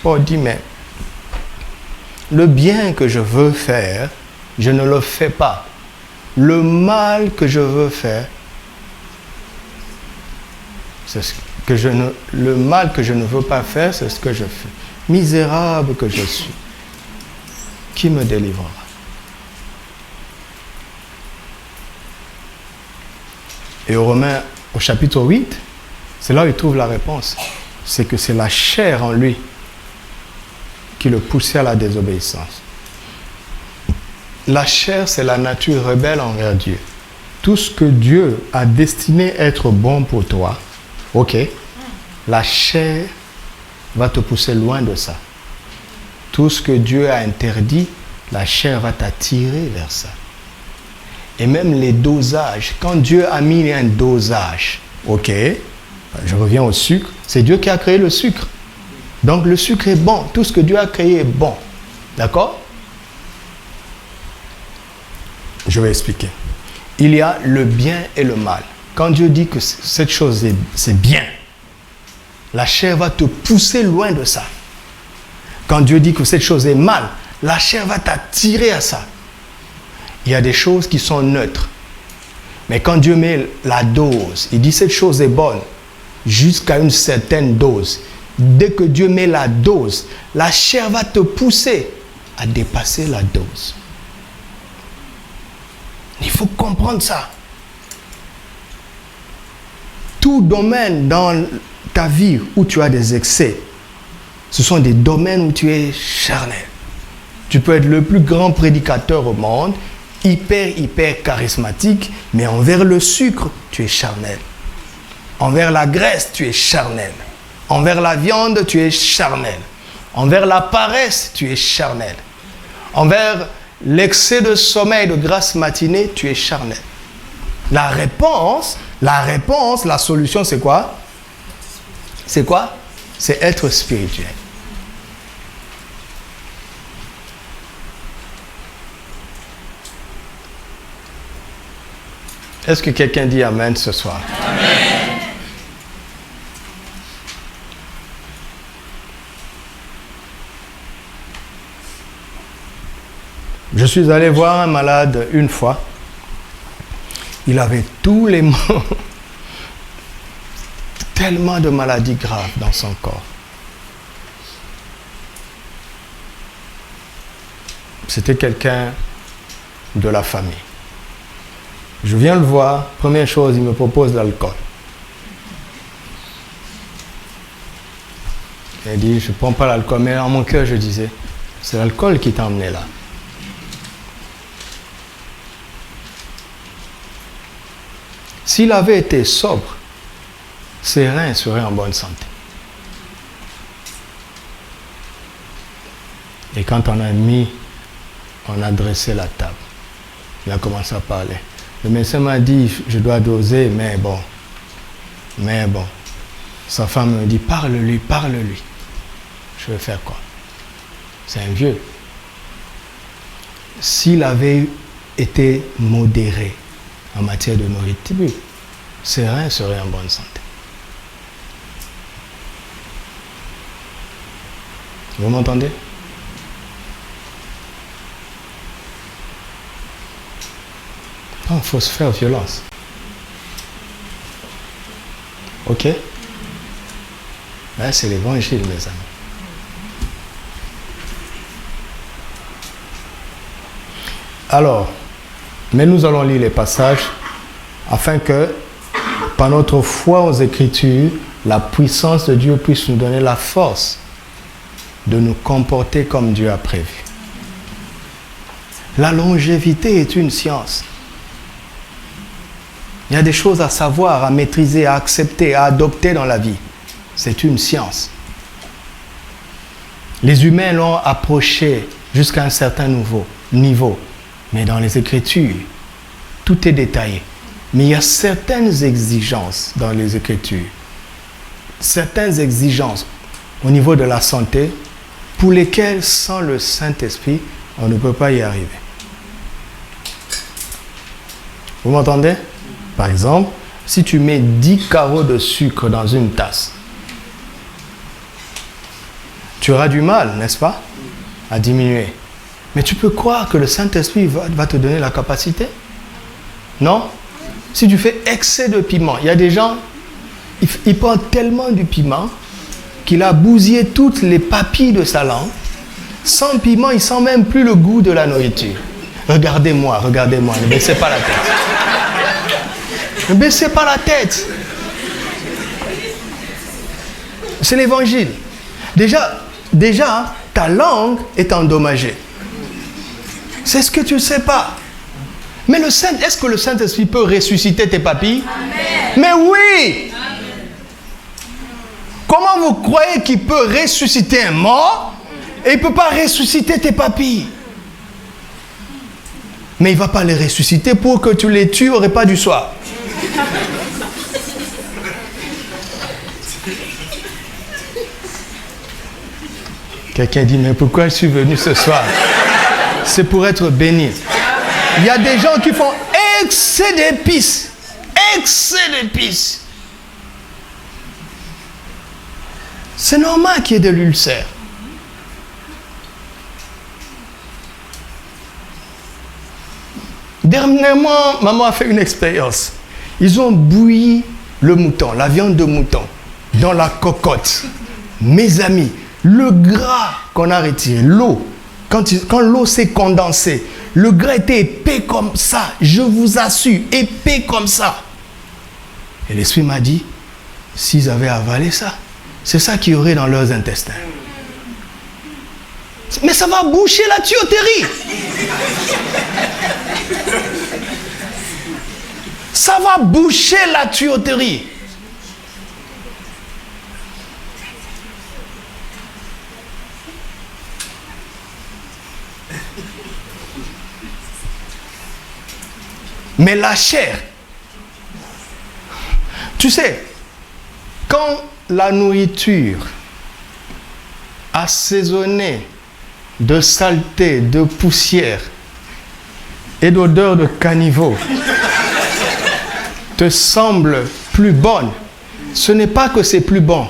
Paul dit, mais le bien que je veux faire, je ne le fais pas. Le mal que je veux faire, le mal que je ne veux pas faire, c'est ce que je fais. Misérable que je suis, qui me délivrera? Et au Romains, au chapitre 8, c'est là où il trouve la réponse. C'est que c'est la chair en lui qui le poussait à la désobéissance. La chair, c'est la nature rebelle envers Dieu. Tout ce que Dieu a destiné être bon pour toi, ok, la chair va te pousser loin de ça. Tout ce que Dieu a interdit, la chair va t'attirer vers ça. Et même les dosages, quand Dieu a mis un dosage, ok, je reviens au sucre, c'est Dieu qui a créé le sucre. Donc le sucre est bon, tout ce que Dieu a créé est bon. D'accord? Je vais expliquer. Il y a le bien et le mal. Quand Dieu dit que cette chose c'est bien, la chair va te pousser loin de ça. Quand Dieu dit que cette chose est mal, la chair va t'attirer à ça. Il y a des choses qui sont neutres. Mais quand Dieu met la dose, il dit cette chose est bonne jusqu'à une certaine dose. Dès que Dieu met la dose, la chair va te pousser à dépasser la dose. Il faut comprendre ça. Tout domaine dans ta vie où tu as des excès, ce sont des domaines où tu es charnel. Tu peux être le plus grand prédicateur au monde, hyper charismatique, mais envers le sucre, tu es charnel. Envers la graisse, tu es charnel. Envers la viande, tu es charnel. Envers la paresse, tu es charnel. Envers l'excès de sommeil, de grasse matinée, tu es charnel. La réponse, la solution, c'est quoi? C'est quoi? C'est être spirituel. Est-ce que quelqu'un dit Amen ce soir? Amen. Je suis allé voir un malade une fois. Il avait tous les maux. Tellement de maladies graves dans son corps. C'était quelqu'un de la famille. Je viens le voir, première chose, il me propose de l'alcool. Il dit, je ne prends pas l'alcool, mais en mon cœur, je disais, c'est l'alcool qui t'a emmené là. S'il avait été sobre, ses reins seraient en bonne santé. Et quand on a dressé la table, il a commencé à parler. Le médecin m'a dit, je dois doser, mais bon. Sa femme me dit, parle-lui. Je vais faire quoi? C'est un vieux. S'il avait été modéré en matière de nourriture, ses reins seraient en bonne santé. Vous m'entendez? Il faut se faire violence. Ok? Là, c'est l'évangile, mes amis. Alors, mais nous allons lire les passages afin que, par notre foi aux Écritures, la puissance de Dieu puisse nous donner la force de nous comporter comme Dieu a prévu. La longévité est une science. Il y a des choses à savoir, à maîtriser, à accepter, à adopter dans la vie. C'est une science. Les humains l'ont approché jusqu'à un certain niveau. Mais dans les Écritures, tout est détaillé. Mais il y a certaines exigences dans les Écritures. Certaines exigences au niveau de la santé pour lesquelles, sans le Saint-Esprit, on ne peut pas y arriver. Vous m'entendez? Par exemple, si tu mets 10 carreaux de sucre dans une tasse, tu auras du mal, n'est-ce pas, à diminuer. Mais tu peux croire que le Saint-Esprit va te donner la capacité? Non? Si tu fais excès de piment, il y a des gens, ils prennent tellement du piment qu'il a bousillé toutes les papilles de sa langue. Sans piment, il ne sent même plus le goût de la nourriture. Regardez-moi, ne baissez pas la tête. Ne baissez pas la tête. C'est l'évangile. Déjà, ta langue est endommagée. C'est ce que tu ne sais pas. Mais est-ce que le Saint-Esprit peut ressusciter tes papilles? Amen. Mais oui. Amen. Comment vous croyez qu'il peut ressusciter un mort et il ne peut pas ressusciter tes papilles? Mais il ne va pas les ressusciter pour que tu les tues au repas du soir. Quelqu'un dit, mais pourquoi je suis venu ce soir? C'est pour être béni. Il y a des gens qui font excès d'épices. C'est normal qu'il y ait de l'ulcère. Dernièrement, maman a fait une expérience. Ils ont bouilli le mouton, la viande de mouton, dans la cocotte. Mes amis, le gras qu'on a retiré, l'eau, quand l'eau s'est condensée, Le gras était épais comme ça. Je vous assure, épais comme ça. Et l'Esprit m'a dit, s'ils avaient avalé ça, c'est ça qu'il y aurait dans leurs intestins. Mais ça va boucher la tuyauterie. Ça va boucher la tuyauterie. Mais la chair, tu sais, quand la nourriture assaisonnée de saleté, de poussière et d'odeur de caniveau te semble plus bonne, ce n'est pas que c'est plus bon.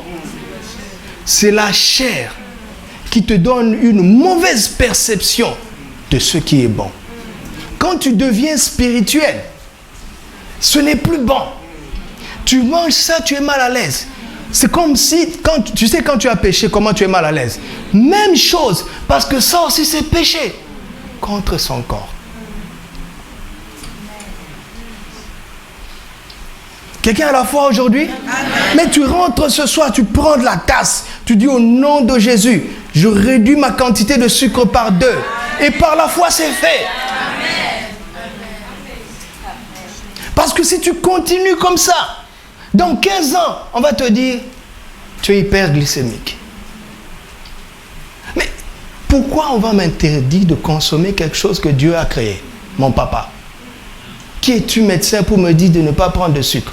C'est la chair qui te donne une mauvaise perception de ce qui est bon. Quand tu deviens spirituel, ce n'est plus bon. Tu manges ça, tu es mal à l'aise. C'est comme si, quand tu as péché, comment tu es mal à l'aise. Même chose, parce que ça aussi c'est péché contre son corps. Quelqu'un a la foi aujourd'hui? Mais tu rentres ce soir, tu prends de la tasse, tu dis au nom de Jésus, je réduis ma quantité de sucre par 2. Et par la foi c'est fait. Parce que si tu continues comme ça, dans 15 ans, on va te dire, tu es hyperglycémique. Mais pourquoi on va m'interdire de consommer quelque chose que Dieu a créé, mon papa? Qui es-tu médecin pour me dire de ne pas prendre de sucre?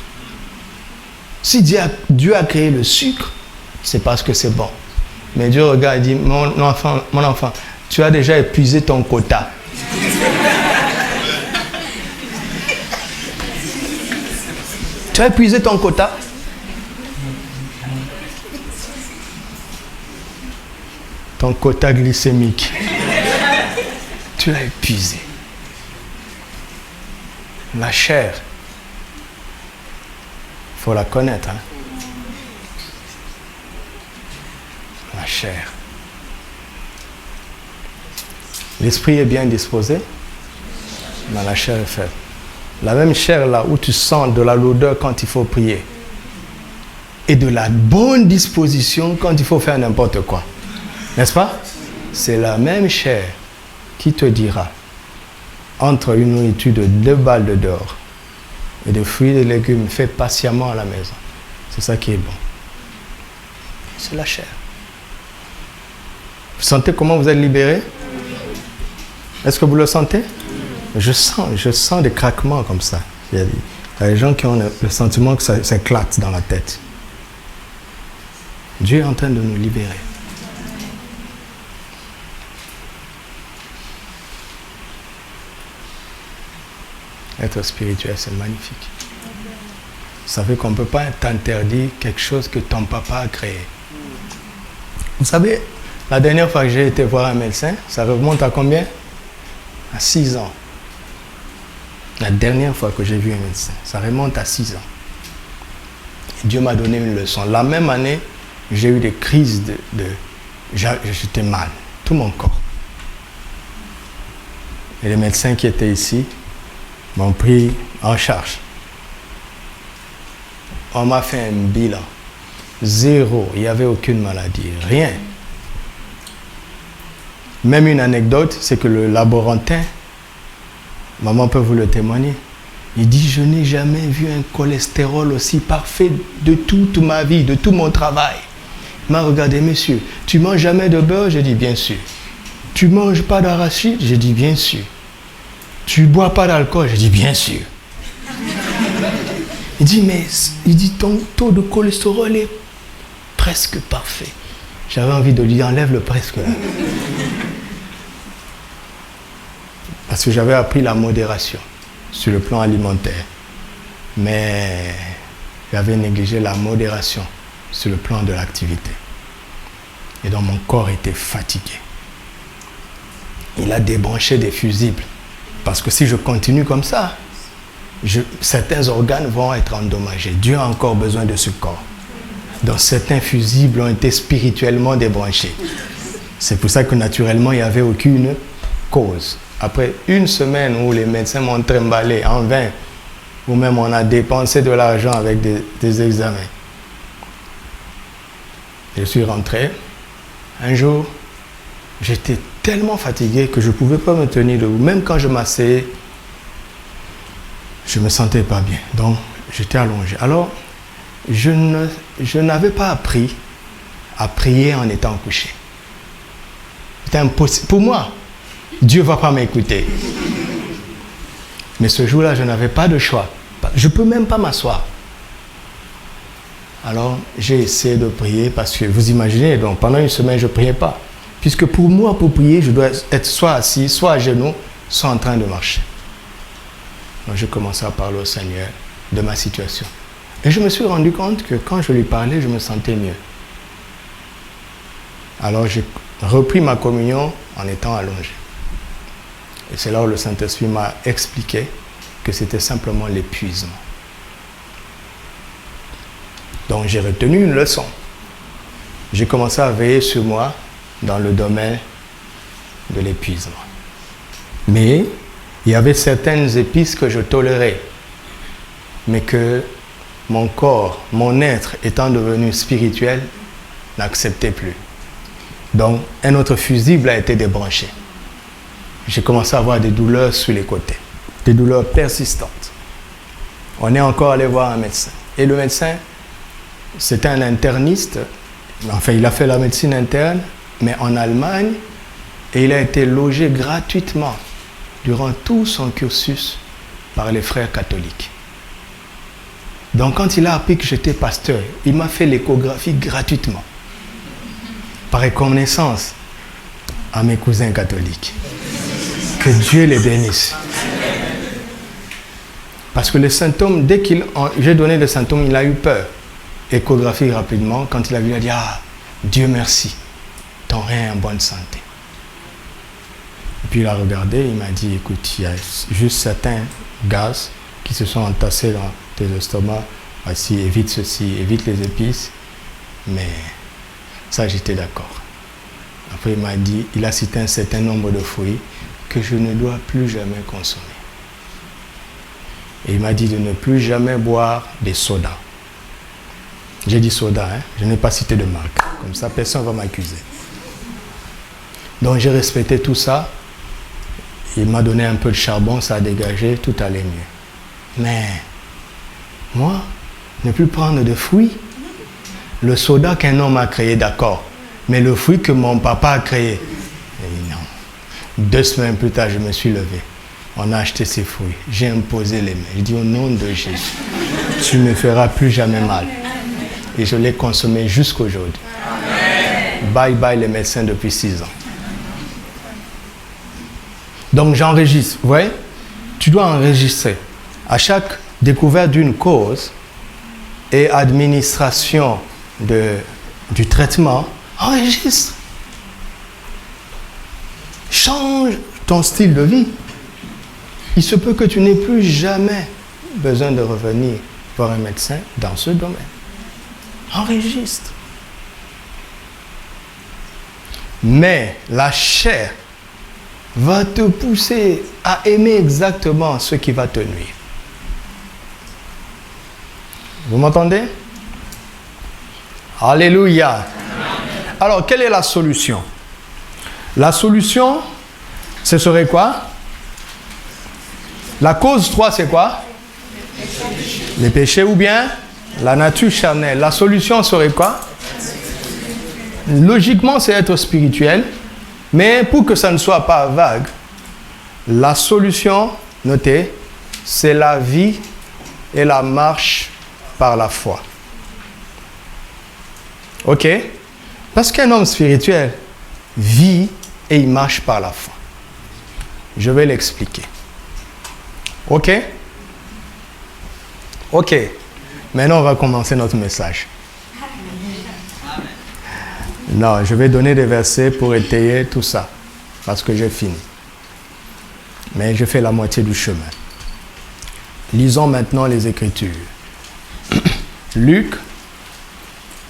Si Dieu a créé le sucre, c'est parce que c'est bon. Mais Dieu regarde et dit, mon enfant, tu as déjà épuisé ton quota. Tu as épuisé ton quota? Ton quota glycémique. Tu l'as épuisé. La chair, il faut la connaître. Hein? La chair. L'esprit est bien disposé, mais la chair est faible. La même chair là où tu sens de la lourdeur quand il faut prier et de la bonne disposition quand il faut faire n'importe quoi. N'est-ce pas? C'est la même chair qui te dira entre une nourriture de 2 balles d'or et de fruits et de légumes fait patiemment à la maison. C'est ça qui est bon. C'est la chair. Vous sentez comment vous êtes libéré? Est-ce que vous le sentez? Je sens des craquements comme ça. Il y a des gens qui ont le sentiment que ça éclate dans la tête. Dieu est en train de nous libérer. Être spirituel, c'est magnifique. Vous savez qu'on ne peut pas t'interdire quelque chose que ton papa a créé. Vous savez, la dernière fois que j'ai été voir un médecin, ça remonte à combien? À 6 ans. La dernière fois que j'ai vu un médecin, ça remonte à 6 ans. Et Dieu m'a donné une leçon. La même année, j'ai eu des crises j'étais mal, tout mon corps. Et les médecins qui étaient ici m'ont pris en charge. On m'a fait un bilan. 0, il n'y avait aucune maladie, rien. Même une anecdote, c'est que le laborantin, maman peut vous le témoigner, il dit, je n'ai jamais vu un cholestérol aussi parfait de toute ma vie, de tout mon travail. Il m'a regardé, monsieur, tu manges jamais de beurre? J'ai dit, bien sûr. Tu manges pas d'arachide? J'ai dit, bien sûr. Tu bois pas d'alcool? J'ai dit, bien sûr. Il dit, ton taux de cholestérol est presque parfait. J'avais envie de lui dire, enlève le presque là. Parce que j'avais appris la modération sur le plan alimentaire. Mais j'avais négligé la modération sur le plan de l'activité. Et donc mon corps était fatigué. Il a débranché des fusibles. Parce que si je continue comme ça, certains organes vont être endommagés. Dieu a encore besoin de ce corps. Donc certains fusibles ont été spirituellement débranchés. C'est pour ça que naturellement, il n'y avait aucune cause. après une semaine où les médecins m'ont trimballé en vain, ou même on a dépensé de l'argent avec des examens. Je suis rentré. Un jour, j'étais tellement fatigué que je ne pouvais pas me tenir debout. Même quand je m'asseyais, je ne me sentais pas bien. Donc, j'étais allongé. Alors, je n'avais pas appris à prier en étant couché. C'était impossible. Pour moi, Dieu ne va pas m'écouter. Mais ce jour-là, je n'avais pas de choix. Je ne peux même pas m'asseoir. Alors, j'ai essayé de prier parce que vous imaginez, donc pendant une semaine, je ne priais pas. Puisque pour moi, pour prier, je dois être soit assis, soit à genoux, soit en train de marcher. Donc, je commençais à parler au Seigneur de ma situation. Et je me suis rendu compte que quand je lui parlais, je me sentais mieux. Alors, j'ai repris ma communion en étant allongé. Et c'est là où le Saint-Esprit m'a expliqué que c'était simplement l'épuisement. Donc j'ai retenu une leçon. J'ai commencé à veiller sur moi dans le domaine de l'épuisement. Mais il y avait certaines épices que je tolérais, mais que mon corps, mon être étant devenu spirituel, n'acceptait plus. Donc un autre fusible a été débranché. J'ai commencé à avoir des douleurs sur les côtés, des douleurs persistantes. On est encore allé voir un médecin. Et le médecin, c'était un interniste, enfin il a fait la médecine interne, mais en Allemagne, et il a été logé gratuitement durant tout son cursus par les frères catholiques. Donc quand il a appris que j'étais pasteur, il m'a fait l'échographie gratuitement, par reconnaissance à mes cousins catholiques. Que Dieu les bénisse. Parce que les symptômes, dès j'ai donné les symptômes, il a eu peur. Échographie rapidement, quand il a vu, il a dit, ah, Dieu merci, ton rein est en bonne santé. Et puis il a regardé, il m'a dit, écoute, il y a juste certains gaz qui se sont entassés dans tes estomacs, voici, évite ceci, évite les épices, mais ça j'étais d'accord. Après il m'a dit, il a cité un certain nombre de fruits que je ne dois plus jamais consommer. Et il m'a dit de ne plus jamais boire des sodas. J'ai dit soda, hein? Je n'ai pas cité de marque. Comme ça, personne ne va m'accuser. Donc j'ai respecté tout ça. Il m'a donné un peu de charbon, ça a dégagé, tout allait mieux. Mais moi, ne plus prendre de fruits. Le soda qu'un homme a créé, d'accord. Mais le fruit que mon papa a créé, et non. 2 semaines plus tard, je me suis levé. On a acheté ces fruits. J'ai imposé les mains. Je dis au nom de Jésus, tu ne me feras plus jamais mal. Et je l'ai consommé jusqu'aujourd'hui. Bye bye les médecins depuis 6 ans. Donc j'enregistre. Vous voyez, tu dois enregistrer. À chaque découverte d'une cause et administration du traitement, enregistre. Change ton style de vie. Il se peut que tu n'aies plus jamais besoin de revenir voir un médecin dans ce domaine. Enregistre. Mais la chair va te pousser à aimer exactement ce qui va te nuire. Vous m'entendez? Alléluia. Alors, quelle est la solution? La solution, ce serait quoi? La cause 3, c'est quoi? Les péchés ou bien la nature charnelle. La solution serait quoi? Logiquement, c'est être spirituel, mais pour que ça ne soit pas vague, la solution, notez, c'est la vie et la marche par la foi. Ok? Parce qu'un homme spirituel vit et il marche par la foi. Je vais l'expliquer. Ok? Ok. Maintenant, on va commencer notre message. Non, je vais donner des versets pour étayer tout ça, parce que j'ai fini. Mais je fais la moitié du chemin. Lisons maintenant les Écritures. Luc,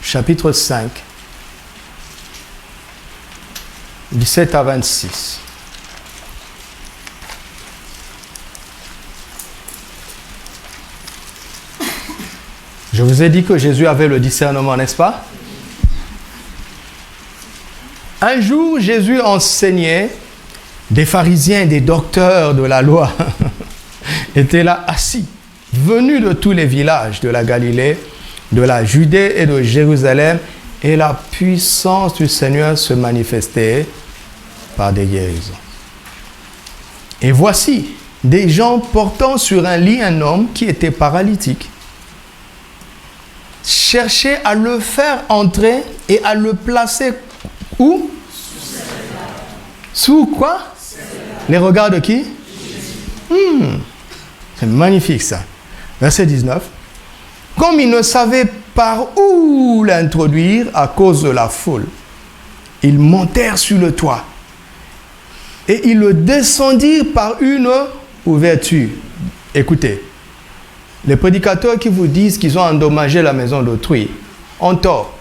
chapitre 5, 17 à 26. Je vous ai dit que Jésus avait le discernement, n'est-ce pas? Un jour, Jésus enseignait, des pharisiens, des docteurs de la loi étaient là assis, venus de tous les villages de la Galilée, de la Judée et de Jérusalem, et la puissance du Seigneur se manifestait par des guérisons. Et voici, des gens portant sur un lit un homme qui était paralytique, cherchaient à le faire entrer et à le placer où? Sous quoi? Les regards de qui? C'est magnifique ça. Verset 19. Comme ils ne savaient par où l'introduire à cause de la foule, ils montèrent sur le toit et ils le descendirent par une ouverture. Écoutez, les prédicateurs qui vous disent qu'ils ont endommagé la maison d'autrui ont tort.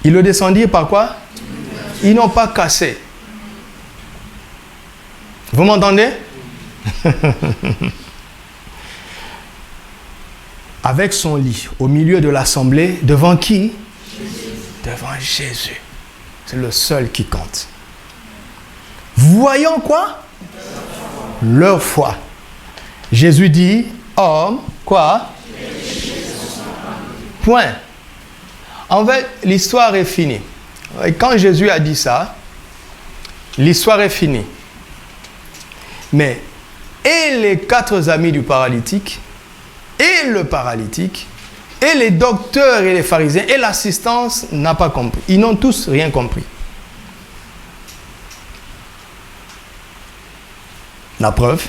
Ils le descendirent par quoi? Ils n'ont pas cassé. Vous m'entendez? Avec son lit, au milieu de l'assemblée, devant qui? Devant Jésus. C'est le seul qui compte. Voyant quoi? Leur foi. Jésus dit, homme, quoi? Point. En fait, l'histoire est finie. Et quand Jésus a dit ça, l'histoire est finie. Mais, et les 4 amis du paralytique, et le paralytique, et les docteurs et les pharisiens, et l'assistance n'a pas compris. Ils n'ont tous rien compris. La preuve.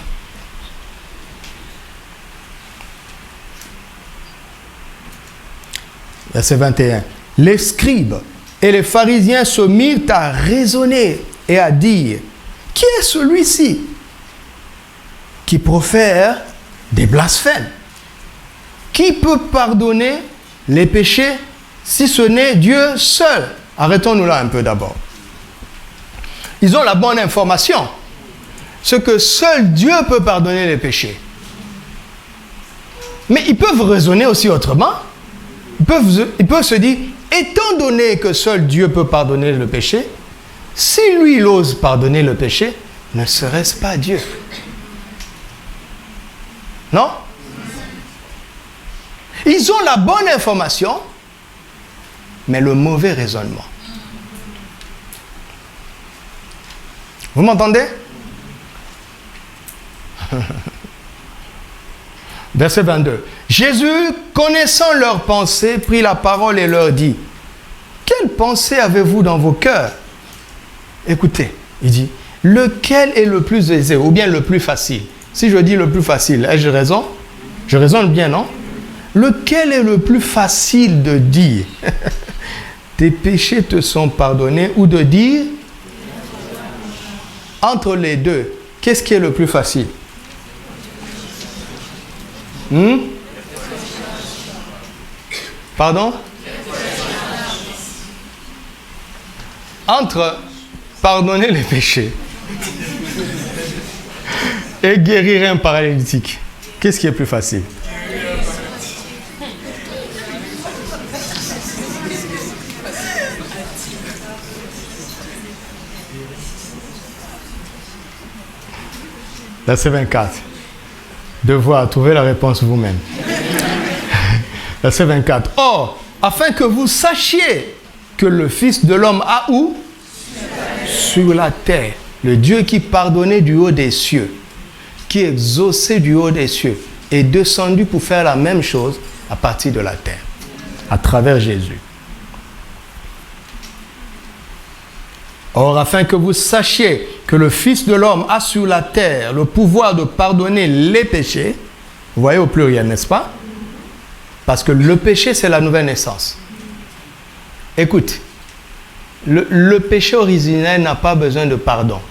Verset 21. Les scribes et les pharisiens se mirent à raisonner et à dire, qui est celui-ci qui profère des blasphèmes? Qui peut pardonner les péchés si ce n'est Dieu seul? Arrêtons-nous là un peu d'abord. Ils ont la bonne information. Ce que seul Dieu peut pardonner les péchés. Mais ils peuvent raisonner aussi autrement. Ils peuvent se dire, étant donné que seul Dieu peut pardonner le péché, si lui il ose pardonner le péché, ne serait-ce pas Dieu? Non? Ils ont la bonne information, mais le mauvais raisonnement. Vous m'entendez? Verset 22. Jésus, connaissant leurs pensées, prit la parole et leur dit, quelle pensée avez-vous dans vos cœurs? Écoutez, il dit, lequel est le plus aisé ou bien le plus facile? Si je dis le plus facile, ai-je raison? Je raisonne bien, non? Lequel est le plus facile de dire tes péchés te sont pardonnés, ou de dire entre les deux, qu'est-ce qui est le plus facile? Pardon? Entre pardonner les péchés et guérir un paralytique, qu'est-ce qui est plus facile? Verset 24. Devoir trouver la réponse vous-même. Verset 24. Or, afin que vous sachiez que le Fils de l'homme a où? Sur la terre. Le Dieu qui pardonnait du haut des cieux, qui exauçait du haut des cieux, est descendu pour faire la même chose à partir de la terre, à travers Jésus. Or, afin que vous sachiez que le Fils de l'homme a sur la terre le pouvoir de pardonner les péchés, vous voyez au pluriel, n'est-ce pas? Parce que le péché, c'est la nouvelle naissance. Écoute, le péché originel n'a pas besoin de pardon.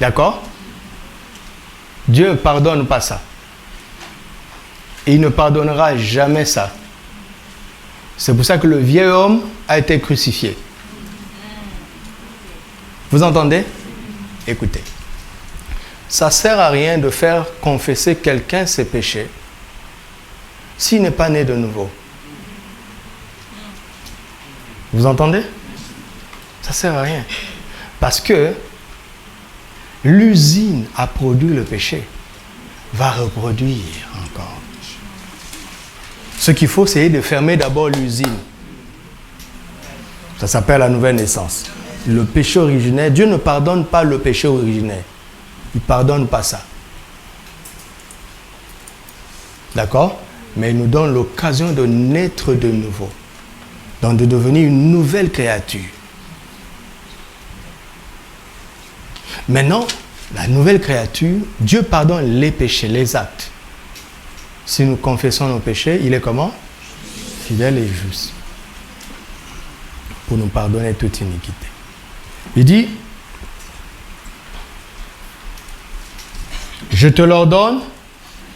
D'accord? Dieu ne pardonne pas ça. Et il ne pardonnera jamais ça. C'est pour ça que le vieil homme a été crucifié. Vous entendez? Écoutez. ça ne sert à rien de faire confesser quelqu'un ses péchés s'il n'est pas né de nouveau. Vous entendez? Ça ne sert à rien. Parce que l'usine a produit le péché, va reproduire encore. Ce qu'il faut, c'est de fermer d'abord l'usine. Ça s'appelle la nouvelle naissance. Le péché originaire, Dieu ne pardonne pas le péché originaire. Il ne pardonne pas ça. D'accord? Mais il nous donne l'occasion de naître de nouveau. Donc de devenir une nouvelle créature. Maintenant, la nouvelle créature, Dieu pardonne les péchés, les actes. Si nous confessons nos péchés, il est comment? Fidèle et juste. Pour nous pardonner toute iniquité. Il dit, je te l'ordonne,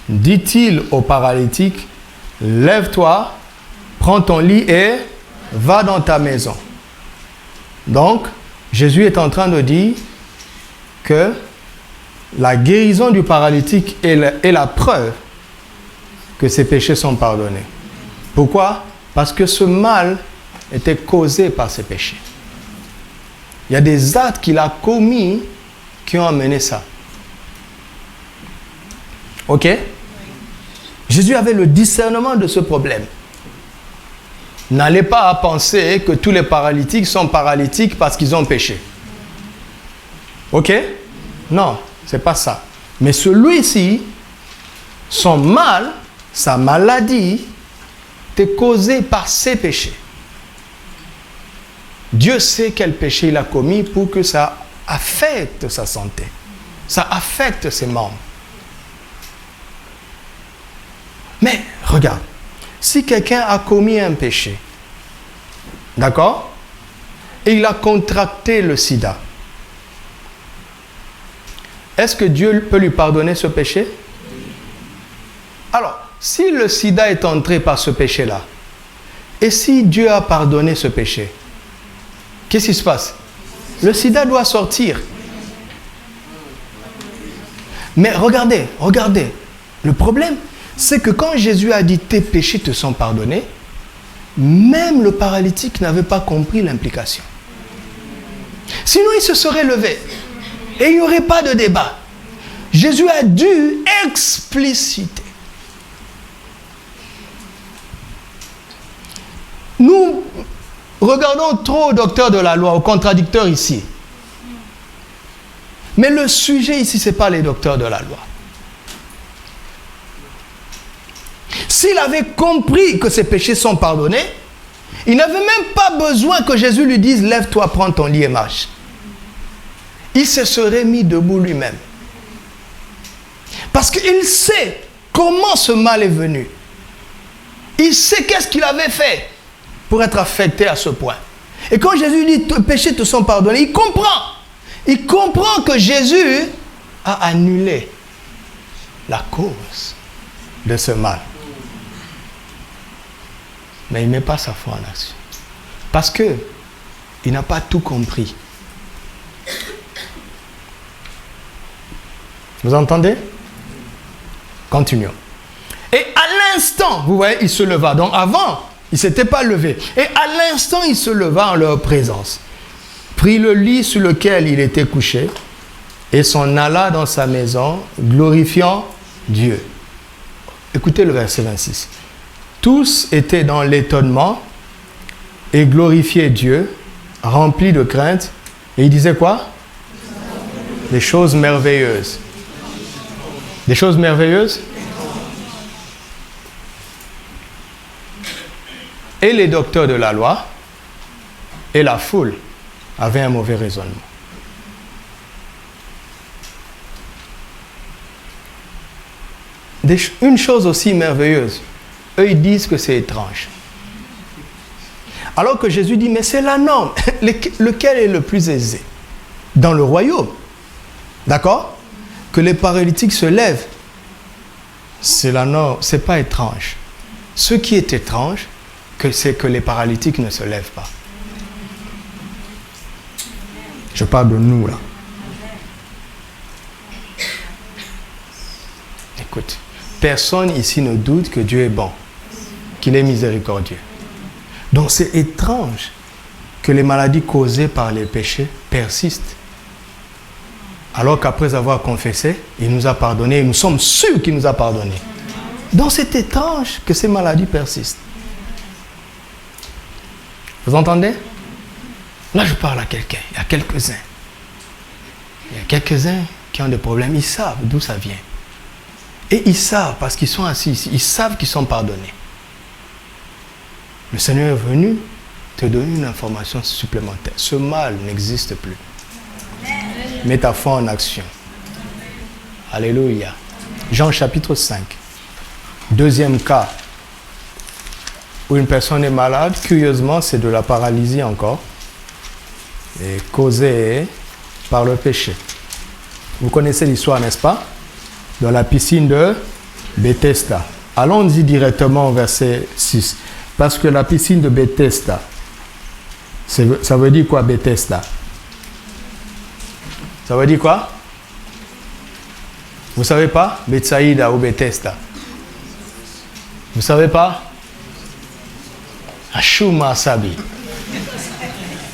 dit-il au paralytique, lève-toi, prends ton lit et va dans ta maison. Donc, Jésus est en train de dire que la guérison du paralytique est la preuve que ses péchés sont pardonnés. Pourquoi? Parce que ce mal était causé par ses péchés. Il y a des actes qu'il a commis qui ont amené ça. Ok? Jésus avait le discernement de ce problème. N'allez pas penser que tous les paralytiques sont paralytiques parce qu'ils ont péché. Ok? Non, c'est pas ça. Mais celui-ci, son mal, sa maladie, était causée par ses péchés. Dieu sait quel péché il a commis pour que ça affecte sa santé. Ça affecte ses membres. Mais, regarde, si quelqu'un a commis un péché, d'accord, et il a contracté le sida, est-ce que Dieu peut lui pardonner ce péché? Alors, si le sida est entré par ce péché-là, et si Dieu a pardonné ce péché, qu'est-ce qui se passe? Le sida doit sortir. Mais regardez, le problème, c'est que quand Jésus a dit tes péchés te sont pardonnés, même le paralytique n'avait pas compris l'implication. Sinon, il se serait levé et il n'y aurait pas de débat. Jésus a dû expliciter. Nous regardons trop au docteur de la loi, au contradicteur ici. Mais le sujet ici, ce n'est pas les docteurs de la loi. S'il avait compris que ses péchés sont pardonnés, il n'avait même pas besoin que Jésus lui dise « Lève-toi, prends ton lit et marche ». Il se serait mis debout lui-même. Parce qu'il sait comment ce mal est venu. Il sait qu'est-ce qu'il avait fait pour être affecté à ce point. Et quand Jésus dit « Tes péchés te sont pardonnés », il comprend. Il comprend que Jésus a annulé la cause de ce mal. Mais il ne met pas sa foi en action. Parce qu'il n'a pas tout compris. Vous entendez? Continuons. Et à l'instant, vous voyez, il se leva. Donc avant, il ne s'était pas levé. Et à l'instant, il se leva en leur présence. Prit le lit sur lequel il était couché et s'en alla dans sa maison, glorifiant Dieu. Écoutez le verset 26. Tous étaient dans l'étonnement et glorifiaient Dieu, remplis de crainte. Et il disait quoi? Des choses merveilleuses. Des choses merveilleuses? Et les docteurs de la loi et la foule avaient un mauvais raisonnement. Une chose aussi merveilleuse, eux ils disent que c'est étrange. Alors que Jésus dit, mais c'est la norme. Lequel est le plus aisé? Dans le royaume. D'accord? Que les paralytiques se lèvent. C'est la norme, c'est pas étrange. Ce qui est étrange, c'est que les paralytiques ne se lèvent pas. Je parle de nous là. Écoute, personne ici ne doute que Dieu est bon, qu'il est miséricordieux. Donc c'est étrange que les maladies causées par les péchés persistent. Alors qu'après avoir confessé, il nous a pardonné et nous sommes sûrs qu'il nous a pardonné. Donc c'est étrange que ces maladies persistent. Vous entendez? Là je parle à quelqu'un, il y a quelques-uns. Il y a quelques-uns qui ont des problèmes, ils savent d'où ça vient. Et ils savent, parce qu'ils sont assis ici, ils savent qu'ils sont pardonnés. Le Seigneur est venu te donner une information supplémentaire. Ce mal n'existe plus. Mets ta foi en action. Alléluia. Jean chapitre 5. Deuxième cas où une personne est malade, curieusement, c'est de la paralysie encore, et causée par le péché. Vous connaissez l'histoire, n'est-ce pas? Dans la piscine de Bethesda. Allons-y directement au verset 6. Parce que la piscine de Bethesda, ça veut dire quoi, Bethesda? Ça veut dire quoi? Vous ne savez pas? Bethsaïda ou Bethesda. Vous ne savez pas? Ashuma Sabi.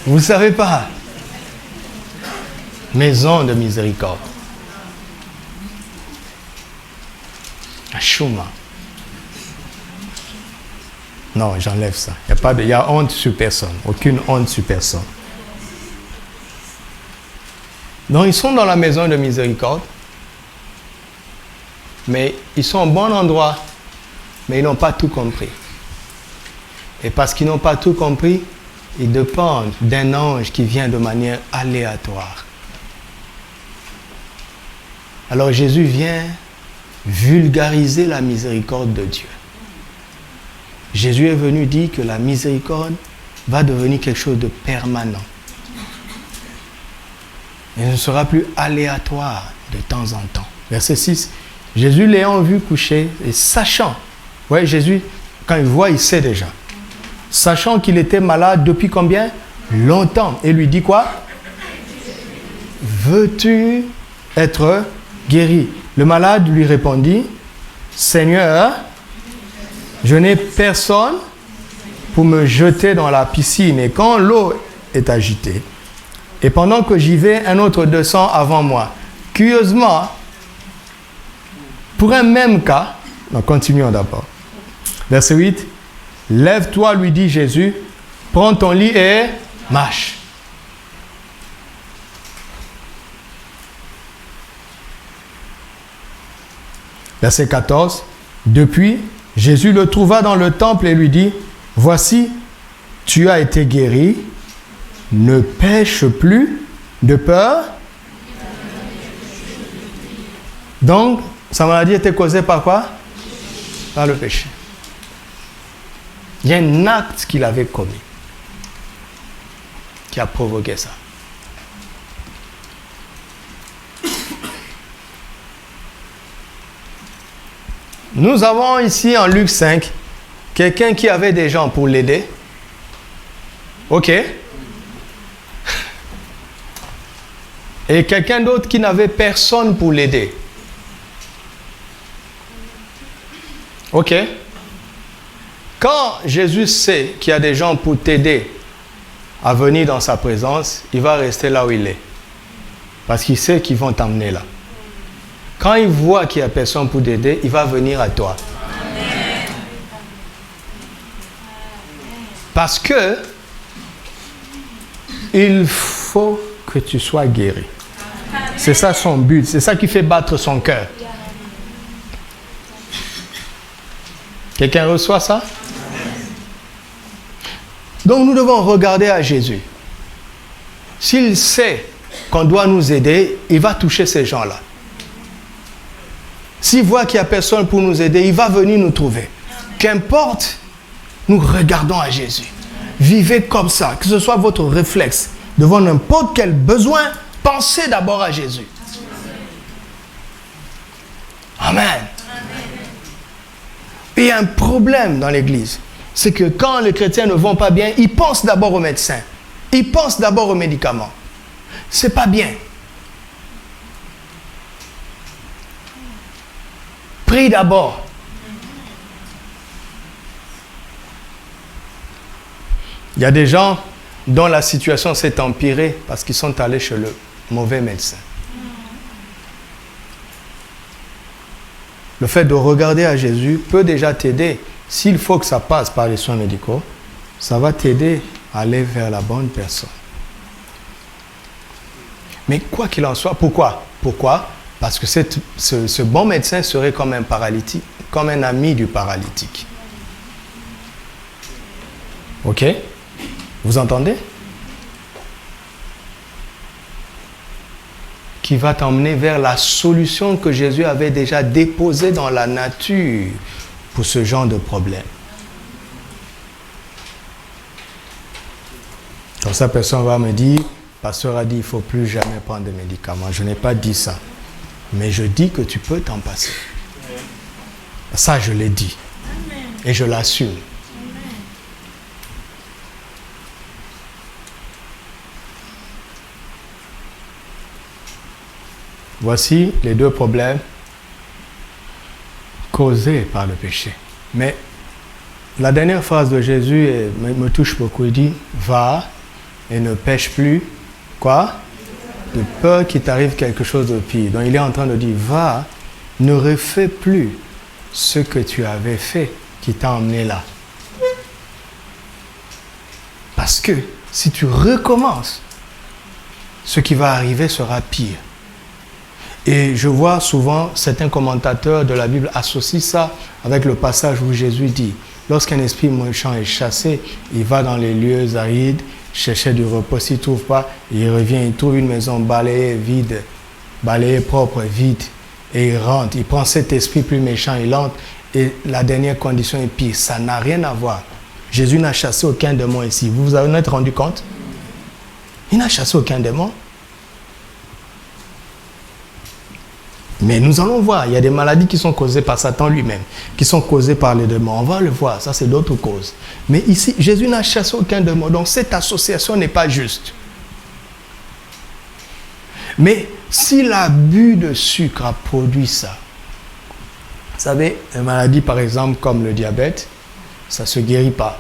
Vous ne savez pas? Maison de miséricorde. Ashuma. Non, j'enlève ça. Il y a honte sur personne. Aucune honte sur personne. Donc, ils sont dans la maison de miséricorde. Mais ils sont au bon endroit. Mais ils n'ont pas tout compris. Et parce qu'ils n'ont pas tout compris, ils dépendent d'un ange qui vient de manière aléatoire. Alors Jésus vient vulgariser la miséricorde de Dieu. Jésus est venu dire que la miséricorde va devenir quelque chose de permanent. Elle ne sera plus aléatoire de temps en temps. Verset 6. Jésus l'ayant vu coucher et sachant, ouais, Jésus, quand il voit, il sait déjà. Sachant qu'il était malade depuis combien? Longtemps. Et lui dit quoi? Veux-tu être guéri? Le malade lui répondit, Seigneur, je n'ai personne pour me jeter dans la piscine. Et quand l'eau est agitée, et pendant que j'y vais, un autre descend avant moi. Curieusement, pour un même cas, continuons d'abord. Verset 8. Lève-toi, lui dit Jésus, prends ton lit et marche. Verset 14. Depuis, Jésus le trouva dans le temple et lui dit, voici, tu as été guéri, ne pêche plus de peur. Donc, sa maladie était causée par quoi? Par le péché. Il y a un acte qu'il avait commis qui a provoqué ça. Nous avons ici en Luc 5 quelqu'un qui avait des gens pour l'aider. Ok. Et quelqu'un d'autre qui n'avait personne pour l'aider. Ok. Quand Jésus sait qu'il y a des gens pour t'aider à venir dans sa présence, il va rester là où il est. Parce qu'il sait qu'ils vont t'emmener là. Quand il voit qu'il n'y a personne pour t'aider, il va venir à toi. Amen. Parce que il faut que tu sois guéri. C'est ça son but. C'est ça qui fait battre son cœur. Quelqu'un reçoit ça? Donc nous devons regarder à Jésus. S'il sait qu'on doit nous aider, il va toucher ces gens-là. S'il voit qu'il n'y a personne pour nous aider, il va venir nous trouver. Qu'importe, nous regardons à Jésus. Vivez comme ça, que ce soit votre réflexe. Devant n'importe quel besoin, pensez d'abord à Jésus. Amen. Il y a un problème dans l'église. C'est que quand les chrétiens ne vont pas bien, ils pensent d'abord aux médecins. Ils pensent d'abord aux médicaments. C'est pas bien. Prie d'abord. Il y a des gens dont la situation s'est empirée parce qu'ils sont allés chez le mauvais médecin. Le fait de regarder à Jésus peut déjà t'aider. S'il faut que ça passe par les soins médicaux, ça va t'aider à aller vers la bonne personne. Mais quoi qu'il en soit, pourquoi? Parce que ce bon médecin serait comme un paralytique, comme un ami du paralytique. Ok? Vous entendez? Qui va t'emmener vers la solution que Jésus avait déjà déposée dans la nature pour ce genre de problème. Comme ça, personne va me dire, pasteur a dit, il ne faut plus jamais prendre de médicaments. Je n'ai pas dit ça. Mais je dis que tu peux t'en passer. Ça, je l'ai dit. Et je l'assume. Voici les deux problèmes causés par le péché. Mais la dernière phrase de Jésus me touche beaucoup. Il dit, va et ne pêche plus. Quoi? De peur qu'il t'arrive quelque chose de pire. Donc il est en train de dire, va, ne refais plus ce que tu avais fait qui t'a emmené là. Parce que si tu recommences, ce qui va arriver sera pire. Et je vois souvent certains commentateurs de la Bible associent ça avec le passage où Jésus dit, lorsqu'un esprit méchant est chassé, il va dans les lieux arides, chercher du repos. S'il ne trouve pas, il revient, il trouve une maison balayée, vide, balayée propre, vide, et il rentre. Il prend cet esprit plus méchant, il entre, et la dernière condition est pire. Ça n'a rien à voir. Jésus n'a chassé aucun démon ici. Vous vous en êtes rendu compte? Il n'a chassé aucun démon. Mais nous allons voir, il y a des maladies qui sont causées par Satan lui-même, qui sont causées par les démons. On va le voir, ça c'est d'autres causes. Mais ici, Jésus n'a chassé aucun démon, donc cette association n'est pas juste. Mais si l'abus de sucre a produit ça, vous savez, une maladie par exemple comme le diabète, ça ne se guérit pas.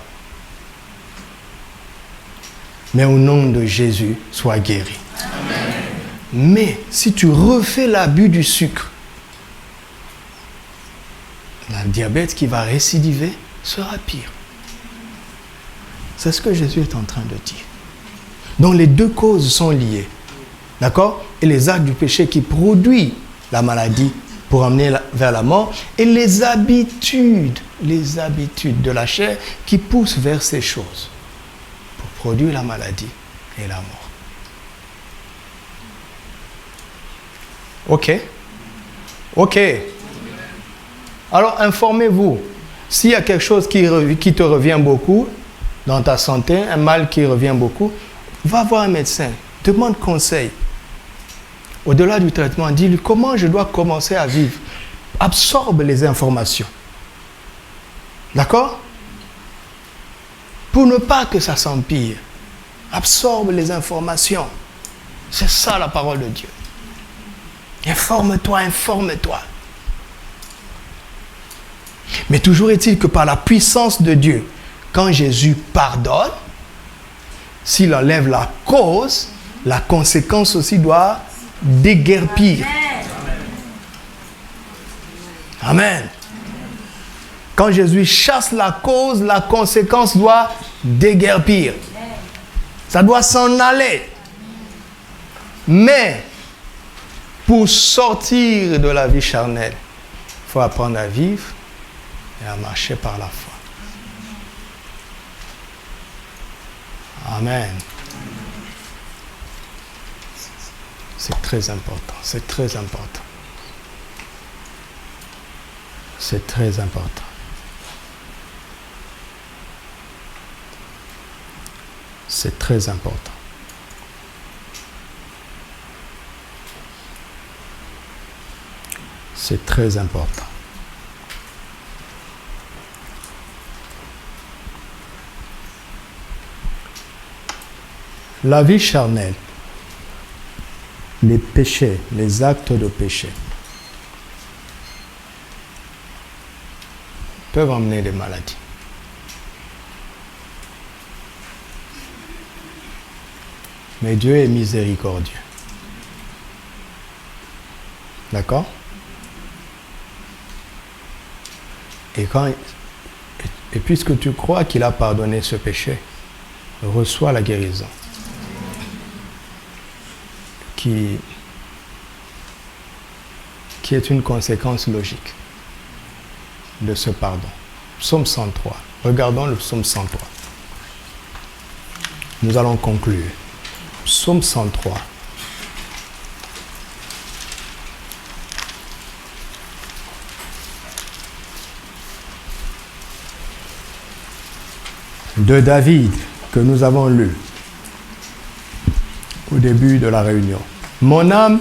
Mais au nom de Jésus, sois guéri. Amen. Mais si tu refais l'abus du sucre, le diabète qui va récidiver sera pire. C'est ce que Jésus est en train de dire. Donc les deux causes sont liées. D'accord? Et les actes du péché qui produisent la maladie pour emmener vers la mort, et les habitudes de la chair qui poussent vers ces choses pour produire la maladie et la mort. Ok. Alors, informez-vous. S'il y a quelque chose qui te revient beaucoup dans ta santé, un mal qui revient beaucoup, va voir un médecin. Demande conseil. Au-delà du traitement, dis-lui comment je dois commencer à vivre. Absorbe les informations. D'accord? Pour ne pas que ça s'empire. Absorbe les informations. C'est ça la parole de Dieu. Informe-toi. Mais toujours est-il que par la puissance de Dieu, quand Jésus pardonne, s'il enlève la cause, la conséquence aussi doit déguerpir. Amen. Quand Jésus chasse la cause, la conséquence doit déguerpir. Ça doit s'en aller. Mais pour sortir de la vie charnelle, il faut apprendre à vivre et à marcher par la foi. Amen. C'est très important. C'est très important. C'est très important. C'est très important. C'est très important. La vie charnelle, les péchés, les actes de péché, peuvent emmener des maladies. Mais Dieu est miséricordieux. D'accord? Et puisque tu crois qu'il a pardonné ce péché, reçois la guérison qui est une conséquence logique de ce pardon. Psaume 103. Regardons le psaume 103. Nous allons conclure. Psaume 103. De David, que nous avons lu au début de la réunion. Mon âme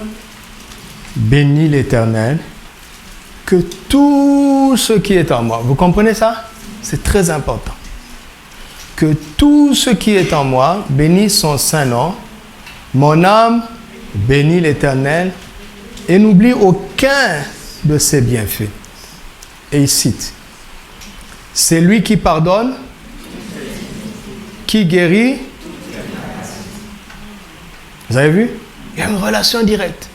bénit l'Éternel, que tout ce qui est en moi. Vous comprenez ça? C'est très important. Que tout ce qui est en moi bénisse son saint nom. Mon âme bénit l'Éternel et n'oublie aucun de ses bienfaits. Et il cite, c'est lui qui pardonne, qui guérit. Vous avez vu? Il y a une relation directe.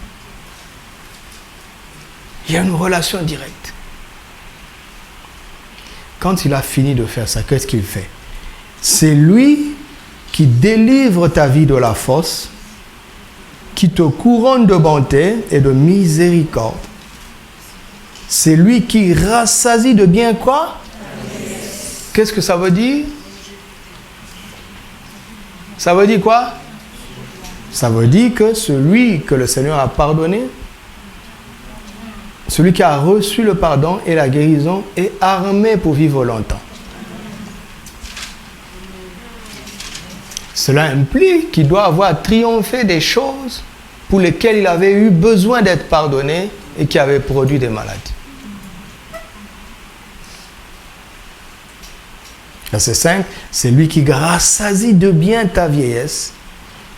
Il y a une relation directe. Quand il a fini de faire ça, qu'est-ce qu'il fait? C'est lui qui délivre ta vie de la fosse, qui te couronne de bonté et de miséricorde. C'est lui qui rassasie de bien quoi? Qu'est-ce que ça veut dire? Ça veut dire quoi? Ça veut dire que celui que le Seigneur a pardonné, celui qui a reçu le pardon et la guérison est armé pour vivre longtemps. Cela implique qu'il doit avoir triomphé des choses pour lesquelles il avait eu besoin d'être pardonné et qui avaient produit des maladies. Verset 5, c'est lui qui rassasie de bien ta vieillesse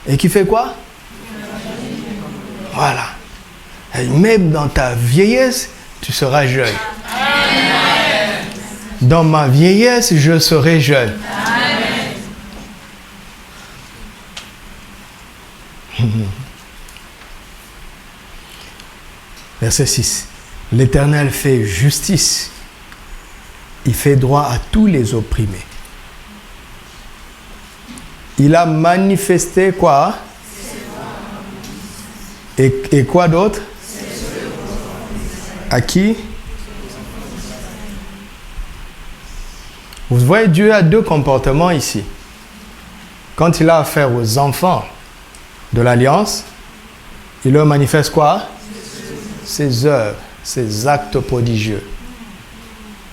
et qui fait quoi? Voilà. Et même dans ta vieillesse, tu seras jeune. Amen. Dans ma vieillesse, je serai jeune. Amen. Verset 6. L'Éternel fait justice. Il fait droit à tous les opprimés. Il a manifesté quoi? Et quoi d'autre? À qui? Vous voyez, Dieu a deux comportements ici. Quand il a affaire aux enfants de l'Alliance, il leur manifeste quoi? Ses œuvres, ses actes prodigieux.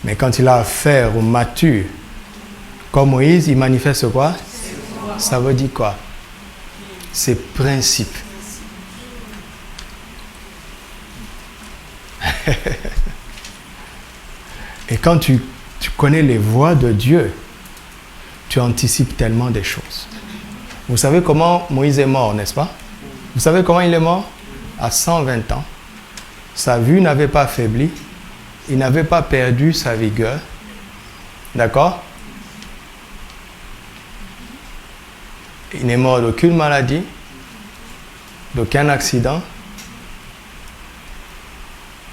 Mais quand il a affaire aux matures, comme Moïse, il manifeste quoi? Ça veut dire quoi? Ses principes. Et quand tu connais les voies de Dieu, tu anticipes tellement des choses. Vous savez comment Moïse est mort, n'est-ce pas? Vous savez comment il est mort? À 120 ans. Sa vue n'avait pas faibli. Il n'avait pas perdu sa vigueur. D'accord? Il n'est mort d'aucune maladie, d'aucun accident.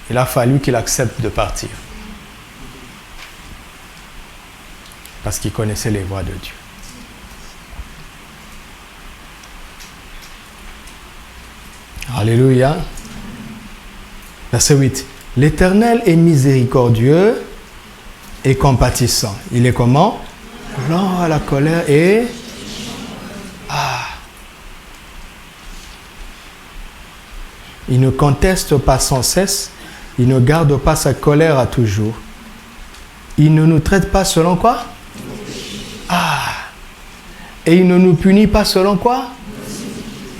Il a fallu qu'il accepte de partir. Parce qu'il connaissait les voies de Dieu. Alléluia. Verset 8. L'Éternel est miséricordieux et compatissant. Il est comment? Lent à la colère et... Il ne conteste pas sans cesse. Il ne garde pas sa colère à toujours. Il ne nous traite pas selon quoi? Et il ne nous punit pas selon quoi?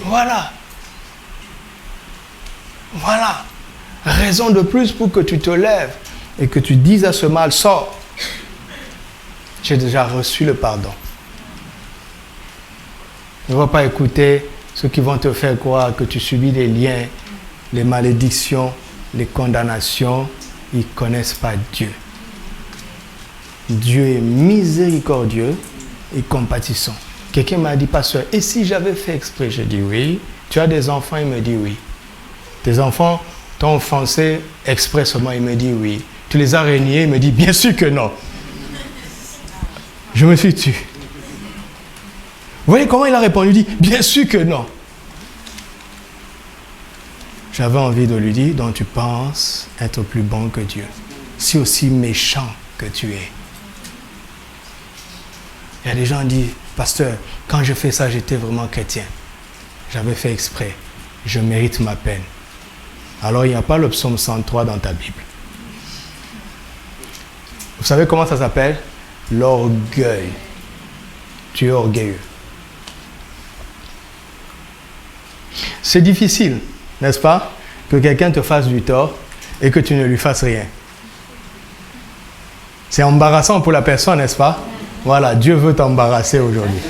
Voilà. Voilà. Raison de plus pour que tu te lèves et que tu dises à ce mal, sors. J'ai déjà reçu le pardon. Ne va pas écouter ceux qui vont te faire croire que tu subis les liens, les malédictions, les condamnations. Ils ne connaissent pas Dieu. Dieu est miséricordieux et compatissant. Quelqu'un m'a dit, pasteur, et si j'avais fait exprès? Je dis oui. Tu as des enfants? Il me dit oui. Tes enfants t'ont offensé expressément? Il me dit oui. Tu les as reniés? Il me dit bien sûr que non. Je me suis tué. Vous voyez comment il a répondu? Il dit bien sûr que non. J'avais envie de lui dire, donc tu penses être plus bon que Dieu, si aussi méchant que tu es. Il y a des gens qui disent, pasteur, quand je fais ça, j'étais vraiment chrétien. J'avais fait exprès. Je mérite ma peine. Alors il n'y a pas le psaume 103 dans ta Bible. Vous savez comment ça s'appelle? L'orgueil. Tu es orgueilleux. C'est difficile, n'est-ce pas, que quelqu'un te fasse du tort et que tu ne lui fasses rien. C'est embarrassant pour la personne, n'est-ce pas? Voilà, Dieu veut t'embarrasser aujourd'hui.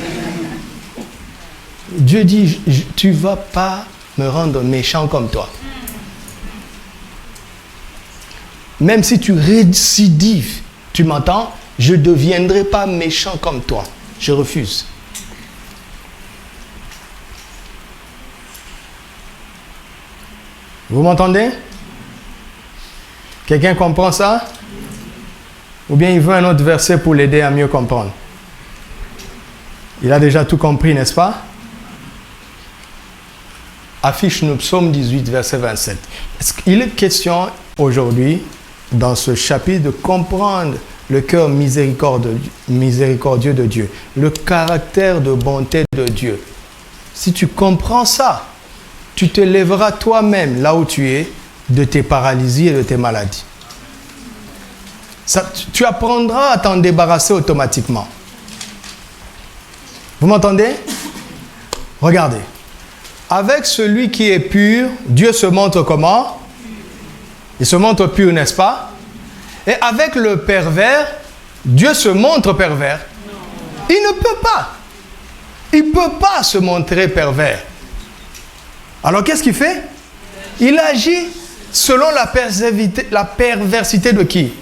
Dieu dit, tu ne vas pas me rendre méchant comme toi. Même si tu récidives, tu m'entends? Je ne deviendrai pas méchant comme toi. Je refuse. Vous m'entendez? Quelqu'un comprend ça? Ou bien il veut un autre verset pour l'aider à mieux comprendre? Il a déjà tout compris, n'est-ce pas? Affiche-nous Psaume 18, verset 27. Il est question aujourd'hui, dans ce chapitre, de comprendre le cœur miséricordieux de Dieu, le caractère de bonté de Dieu. Si tu comprends ça, tu te lèveras toi-même, là où tu es, de tes paralysies et de tes maladies. Ça, tu apprendras à t'en débarrasser automatiquement. Vous m'entendez? Regardez. Avec celui qui est pur, Dieu se montre comment? Il se montre pur, n'est-ce pas? Et avec le pervers, Dieu se montre pervers. Il ne peut pas. Il ne peut pas se montrer pervers. Alors qu'est-ce qu'il fait? Il agit selon la perversité de qui?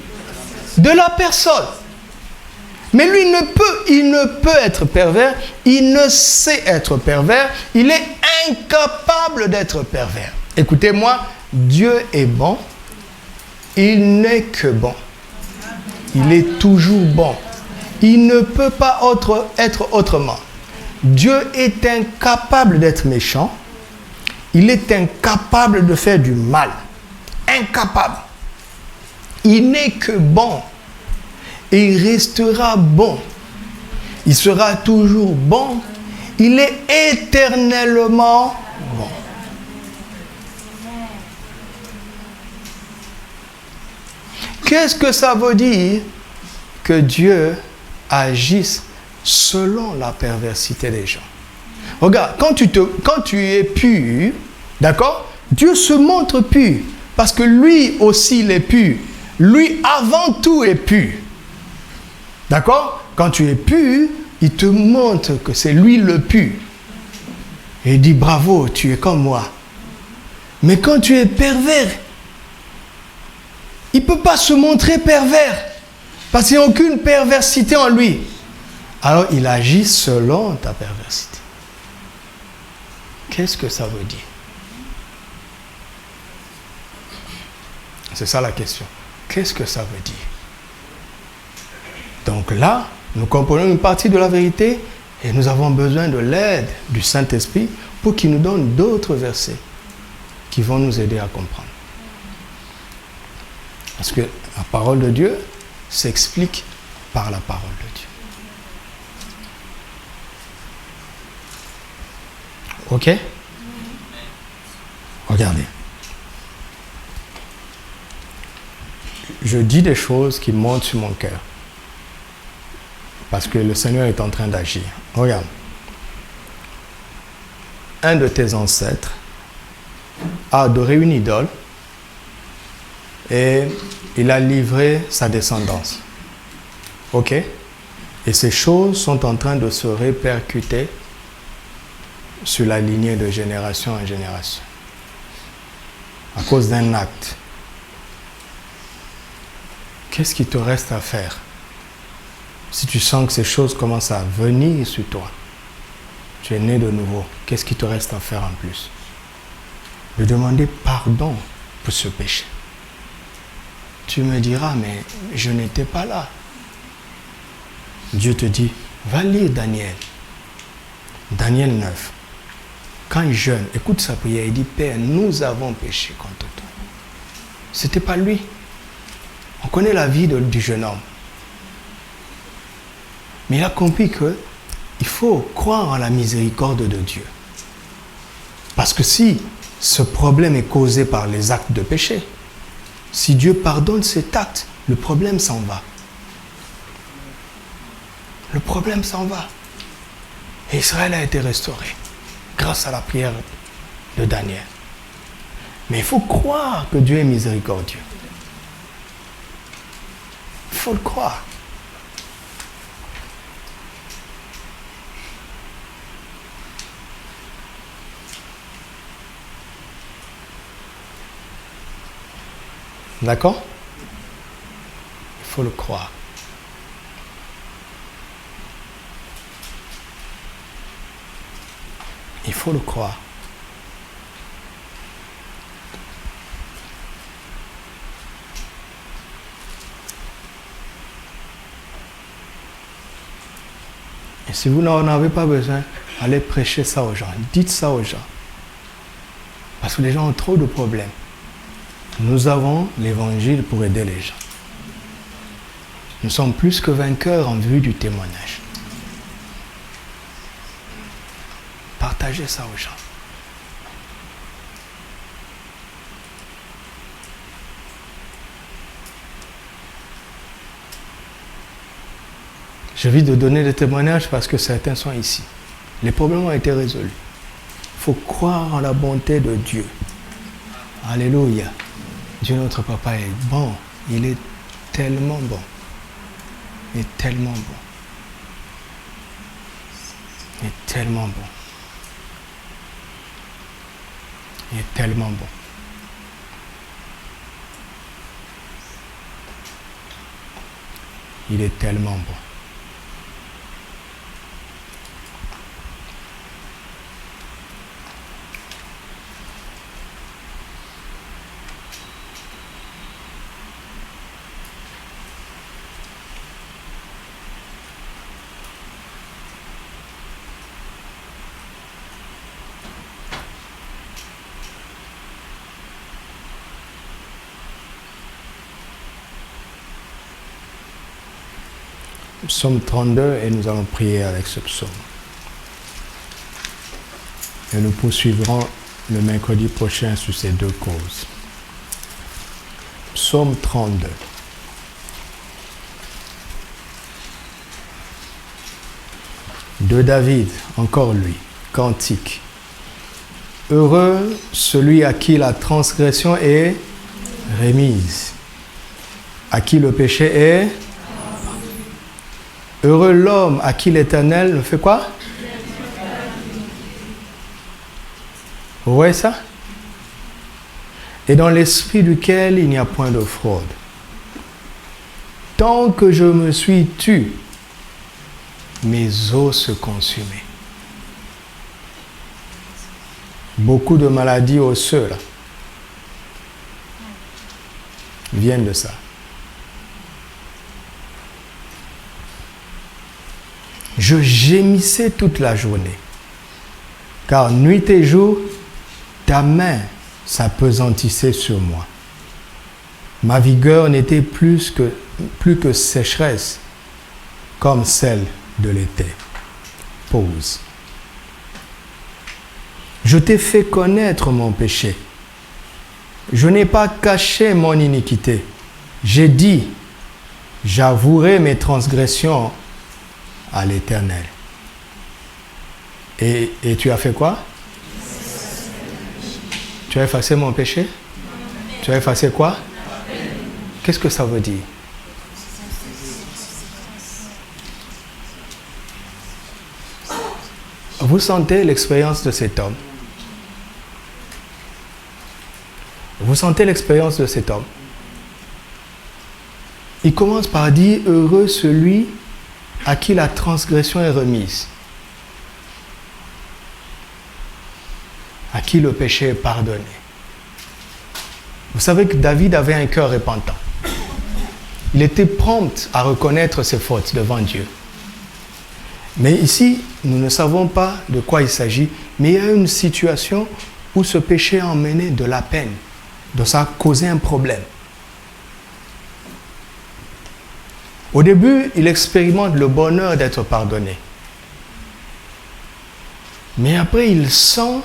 De la personne. Mais lui, il ne peut être pervers, il ne sait être pervers, il est incapable d'être pervers. Écoutez-moi, Dieu est bon, il n'est que bon. Il est toujours bon. Il ne peut pas être autrement. Dieu est incapable d'être méchant, il est incapable de faire du mal. Incapable. Il n'est que bon. Et il restera bon. Il sera toujours bon. Il est éternellement bon. Qu'est-ce que ça veut dire que Dieu agisse selon la perversité des gens? Regarde, quand tu es pur, d'accord? Dieu se montre pur. Parce que lui aussi, il est pur. Lui, avant tout, est pur. D'accord? Quand tu es pur, il te montre que c'est lui le pur. Et il dit, bravo, tu es comme moi. Mais quand tu es pervers, il ne peut pas se montrer pervers. Parce qu'il n'y a aucune perversité en lui. Alors, il agit selon ta perversité. Qu'est-ce que ça veut dire? C'est ça la question. Qu'est-ce que ça veut dire? Donc là, nous comprenons une partie de la vérité et nous avons besoin de l'aide du Saint-Esprit pour qu'il nous donne d'autres versets qui vont nous aider à comprendre. Parce que la parole de Dieu s'explique par la parole de Dieu. Ok? Regardez. Je dis des choses qui montent sur mon cœur. Parce que le Seigneur est en train d'agir. Regarde. Un de tes ancêtres a adoré une idole et il a livré sa descendance. Ok? Et ces choses sont en train de se répercuter sur la lignée de génération en génération. À cause d'un acte. Qu'est-ce qu'il te reste à faire Si tu sens que ces choses commencent à venir sur toi, tu es né de nouveau. Qu'est-ce qui te reste à faire en plus? De demander pardon pour ce péché. Tu me diras, mais je n'étais pas là. Dieu te dit, va lire Daniel. Daniel 9. Quand il jeûne, écoute sa prière, il dit, Père, nous avons péché contre toi. Ce n'était pas lui. On connaît la vie du jeune homme. Mais il a compris qu'il faut croire en la miséricorde de Dieu. Parce que si ce problème est causé par les actes de péché, si Dieu pardonne cet acte, le problème s'en va. Le problème s'en va. Et Israël a été restauré grâce à la prière de Daniel. Mais il faut croire que Dieu est miséricordieux. Il faut le croire. D'accord? Il faut le croire. Il faut le croire. Et si vous n'en avez pas besoin, allez prêcher ça aux gens. Dites ça aux gens. Parce que les gens ont trop de problèmes. Nous avons l'évangile pour aider les gens. Nous sommes plus que vainqueurs en vue du témoignage. Partagez ça aux gens. Je vis de donner des témoignages parce que certains sont ici. Les problèmes ont été résolus. Il faut croire en la bonté de Dieu. Alléluia. Dieu notre Papa est bon. Il est tellement bon. Il est tellement bon. Il est tellement bon. Il est tellement bon. Il est tellement bon. Psaume 32 et nous allons prier avec ce psaume. Et nous poursuivrons le mercredi prochain sur ces deux causes. Psaume 32. De David, encore lui, cantique. Heureux celui à qui la transgression est remise, à qui le péché est. Heureux l'homme à qui l'Éternel fait quoi? Vous voyez ça? Et dans l'esprit duquel il n'y a point de fraude. Tant que je me suis tu, mes os se consumaient. Beaucoup de maladies osseuses là, viennent de ça. Je gémissais toute la journée, car nuit et jour, ta main s'appesantissait sur moi. Ma vigueur n'était plus que sécheresse, comme celle de l'été. Pause. Je t'ai fait connaître mon péché. Je n'ai pas caché mon iniquité. J'ai dit, j'avouerai mes transgressions à l'Éternel. Et tu as fait quoi? Tu as effacé mon péché? Tu as effacé quoi? Qu'est-ce que ça veut dire? Vous sentez l'expérience de cet homme? Vous sentez l'expérience de cet homme? Il commence par dire, heureux celui à qui la transgression est remise, à qui le péché est pardonné. Vous savez que David avait un cœur repentant. Il était prompt à reconnaître ses fautes devant Dieu. Mais ici, nous ne savons pas de quoi il s'agit, mais il y a une situation où ce péché a emmené de la peine, donc ça a causé un problème. Au début, il expérimente le bonheur d'être pardonné. Mais après, il sent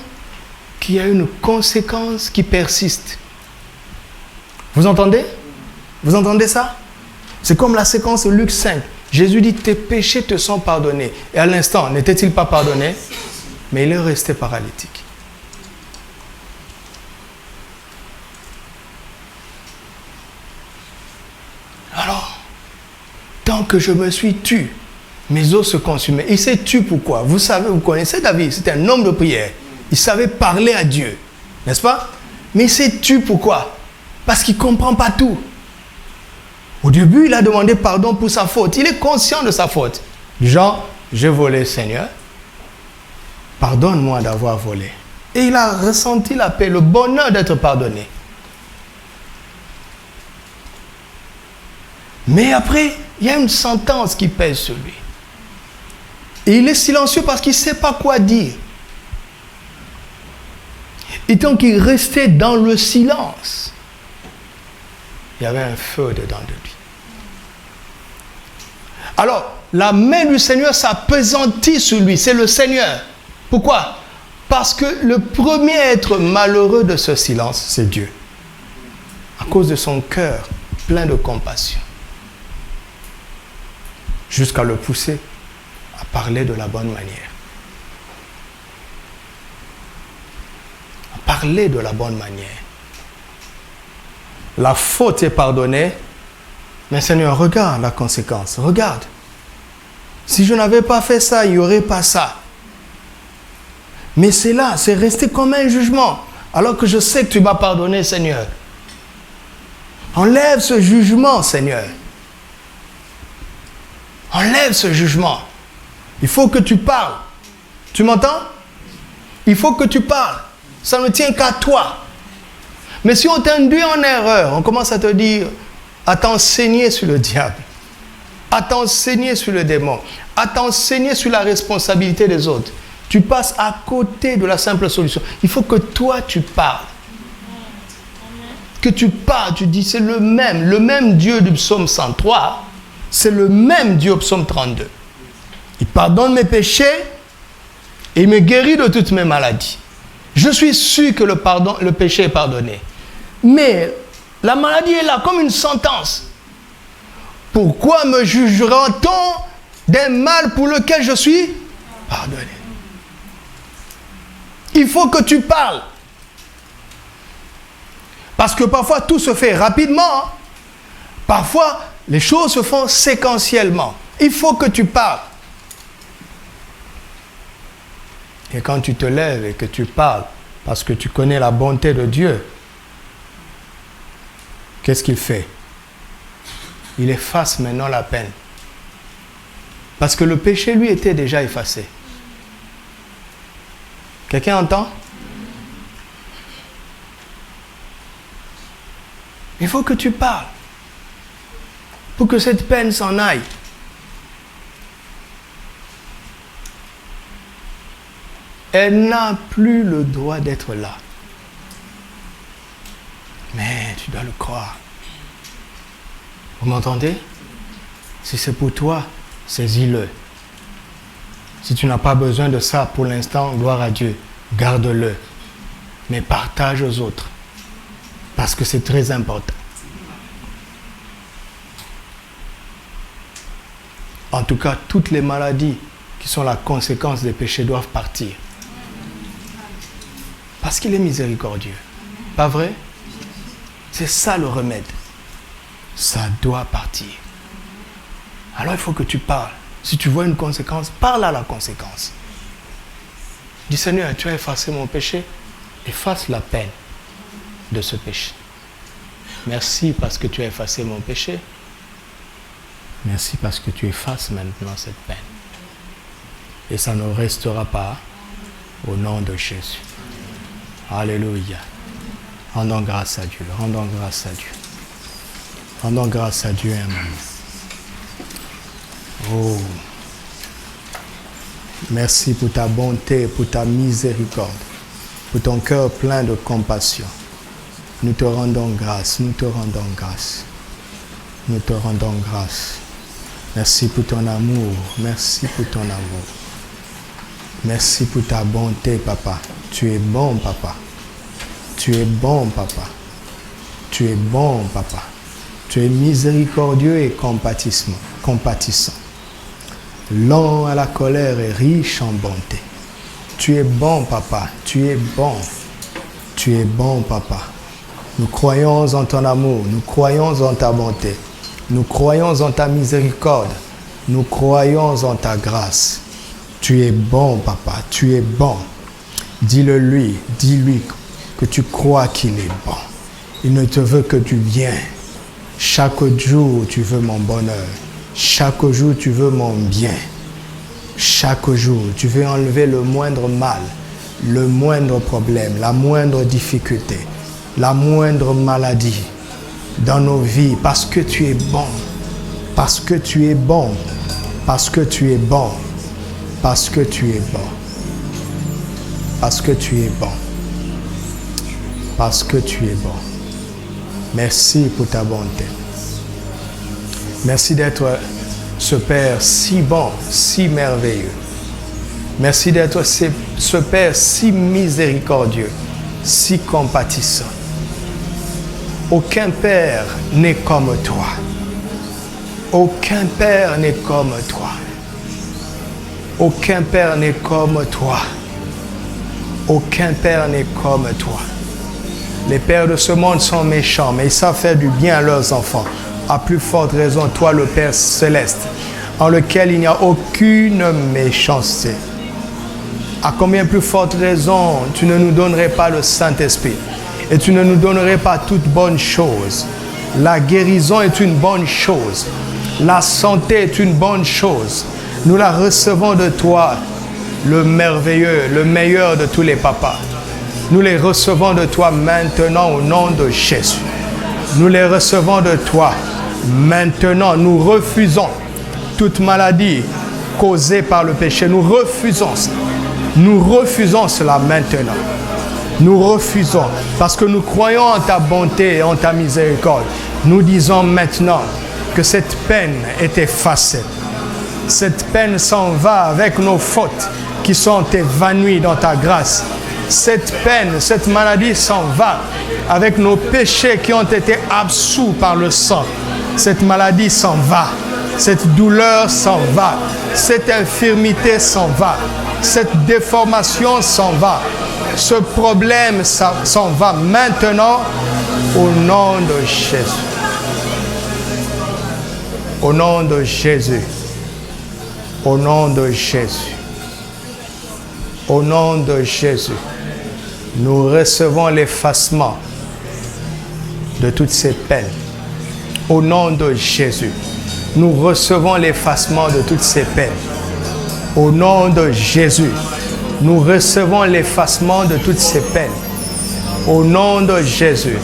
qu'il y a une conséquence qui persiste. Vous entendez? Vous entendez ça? C'est comme la séquence de Luc 5. Jésus dit, tes péchés te sont pardonnés. Et à l'instant, n'était-il pas pardonné? Mais il est resté paralytique. Alors, tant que je me suis tu, mes os se consumaient. Il s'est tu pourquoi? Vous savez, vous connaissez David, c'était un homme de prière. Il savait parler à Dieu, n'est-ce pas? Mais il s'est tu pourquoi? Parce qu'il ne comprend pas tout. Au début, il a demandé pardon pour sa faute. Il est conscient de sa faute. Du genre, j'ai volé, Seigneur. Pardonne-moi d'avoir volé. Et il a ressenti la paix, le bonheur d'être pardonné. Mais après, il y a une sentence qui pèse sur lui. Et il est silencieux parce qu'il ne sait pas quoi dire. Et tant qu'il restait dans le silence, il y avait un feu dedans de lui. Alors, la main du Seigneur s'appesantit sur lui. C'est le Seigneur. Pourquoi? Parce que le premier à être malheureux de ce silence, c'est Dieu. À cause de son cœur plein de compassion. Jusqu'à le pousser à parler de la bonne manière. À parler de la bonne manière. La faute est pardonnée, mais Seigneur, regarde la conséquence, regarde. Si je n'avais pas fait ça, il n'y aurait pas ça. Mais c'est là, c'est resté comme un jugement, alors que je sais que tu m'as pardonné, Seigneur. Enlève ce jugement, Seigneur. Enlève ce jugement. Il faut que tu parles. Tu m'entends? Il faut que tu parles. Ça ne tient qu'à toi. Mais si on t'induit en erreur, on commence à te dire, à t'enseigner sur le diable, à t'enseigner sur le démon, à t'enseigner sur la responsabilité des autres, tu passes à côté de la simple solution. Il faut que toi tu parles. Que tu parles, tu dis, c'est le même Dieu du psaume 103, c'est le même Dieu au psaume 32. Il pardonne mes péchés et il me guérit de toutes mes maladies. Je suis sûr que le péché est pardonné. Mais la maladie est là comme une sentence. Pourquoi me jugera-t-on d'un mal pour lequel je suis pardonné? Il faut que tu parles. Parce que parfois tout se fait rapidement. Parfois les choses se font séquentiellement. Il faut que tu parles. Et quand tu te lèves et que tu parles, parce que tu connais la bonté de Dieu, qu'est-ce qu'il fait? Il efface maintenant la peine. Parce que le péché, lui, était déjà effacé. Quelqu'un entend? Il faut que tu parles pour que cette peine s'en aille. Elle n'a plus le droit d'être là. Mais tu dois le croire. Vous m'entendez? Si c'est pour toi, saisis-le. Si tu n'as pas besoin de ça pour l'instant, gloire à Dieu, garde-le. Mais partage aux autres. Parce que c'est très important. En tout cas, toutes les maladies qui sont la conséquence des péchés doivent partir. Parce qu'il est miséricordieux. Pas vrai? C'est ça le remède. Ça doit partir. Alors il faut que tu parles. Si tu vois une conséquence, parle à la conséquence. Dis Seigneur, tu as effacé mon péché. Efface la peine de ce péché. Merci parce que tu as effacé mon péché. Merci parce que tu effaces maintenant cette peine. Et ça ne restera pas au nom de Jésus. Alléluia. Rendons grâce à Dieu. Rendons grâce à Dieu. Rendons grâce à Dieu un moment. Oh. Merci pour ta bonté, pour ta miséricorde, pour ton cœur plein de compassion. Nous te rendons grâce, nous te rendons grâce. Nous te rendons grâce. Merci pour ton amour, merci pour ton amour. Merci pour ta bonté, Papa. Tu es bon, Papa. Tu es bon, Papa. Tu es bon, Papa. Tu es miséricordieux et compatissant. Lent à la colère et riche en bonté. Tu es bon, Papa. Tu es bon. Tu es bon, Papa. Nous croyons en ton amour. Nous croyons en ta bonté. Nous croyons en ta miséricorde. Nous croyons en ta grâce. Tu es bon, Papa. Tu es bon. Dis-le-lui. Dis-lui que tu crois qu'il est bon. Il ne te veut que du bien. Chaque jour, tu veux mon bonheur. Chaque jour, tu veux mon bien. Chaque jour, tu veux enlever le moindre mal, le moindre problème, la moindre difficulté, la moindre maladie dans nos vies parce que tu es bon. Parce que tu es bon. Parce que tu es bon. Parce que tu es bon. Parce que tu es bon. Parce que tu es bon. Merci pour ta bonté. Merci d'être ce Père si bon, si merveilleux. Merci d'être ce Père si miséricordieux, si compatissant. Aucun Père n'est comme toi. Aucun Père n'est comme toi. Aucun Père n'est comme toi. Aucun Père n'est comme toi. Les pères de ce monde sont méchants, mais ils savent faire du bien à leurs enfants. À plus forte raison, toi, le Père céleste, en lequel il n'y a aucune méchanceté. À combien plus forte raison, tu ne nous donnerais pas le Saint-Esprit et tu ne nous donnerais pas toute bonne chose. La guérison est une bonne chose. La santé est une bonne chose. Nous la recevons de toi, le merveilleux, le meilleur de tous les papas. Nous les recevons de toi maintenant au nom de Jésus. Nous les recevons de toi maintenant. Nous refusons toute maladie causée par le péché. Nous refusons ça. Nous refusons cela maintenant. Nous refusons parce que nous croyons en ta bonté et en ta miséricorde. Nous disons maintenant que cette peine est effacée. Cette peine s'en va avec nos fautes qui sont évanouies dans ta grâce. Cette peine, cette maladie s'en va avec nos péchés qui ont été absous par le sang. Cette maladie s'en va. Cette douleur s'en va. Cette infirmité s'en va. Cette déformation s'en va. Ce problème s'en va maintenant au nom de Jésus. Au nom de Jésus. Au nom de Jésus. Au nom de Jésus. Nous recevons l'effacement de toutes ces peines. Au nom de Jésus. Nous recevons l'effacement de toutes ces peines. Au nom de Jésus. Nous recevons l'effacement de toutes ces peines. Au nom de Jésus.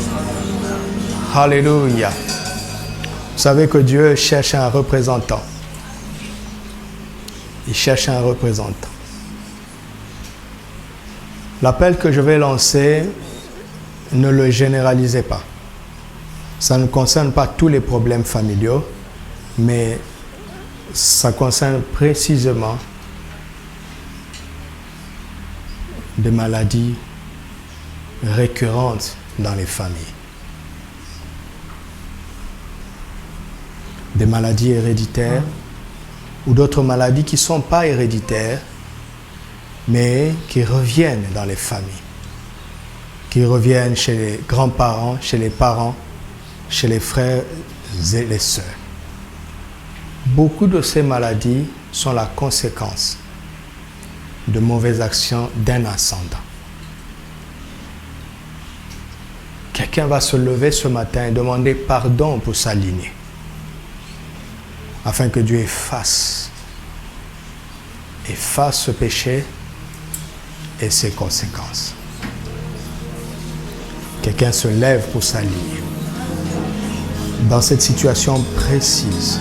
Alléluia. Vous savez que Dieu cherche un représentant. Il cherche un représentant. L'appel que je vais lancer, ne le généralisez pas. Ça ne concerne pas tous les problèmes familiaux, mais ça concerne précisément des maladies récurrentes dans les familles. Des maladies héréditaires ou d'autres maladies qui ne sont pas héréditaires, mais qui reviennent dans les familles, qui reviennent chez les grands-parents, chez les parents, chez les frères et les sœurs. Beaucoup de ces maladies sont la conséquence de mauvaises actions d'un ascendant. Quelqu'un va se lever ce matin et demander pardon pour sa lignée. afin que Dieu efface ce péché et ses conséquences. Quelqu'un se lève pour s'allier. Dans cette situation précise,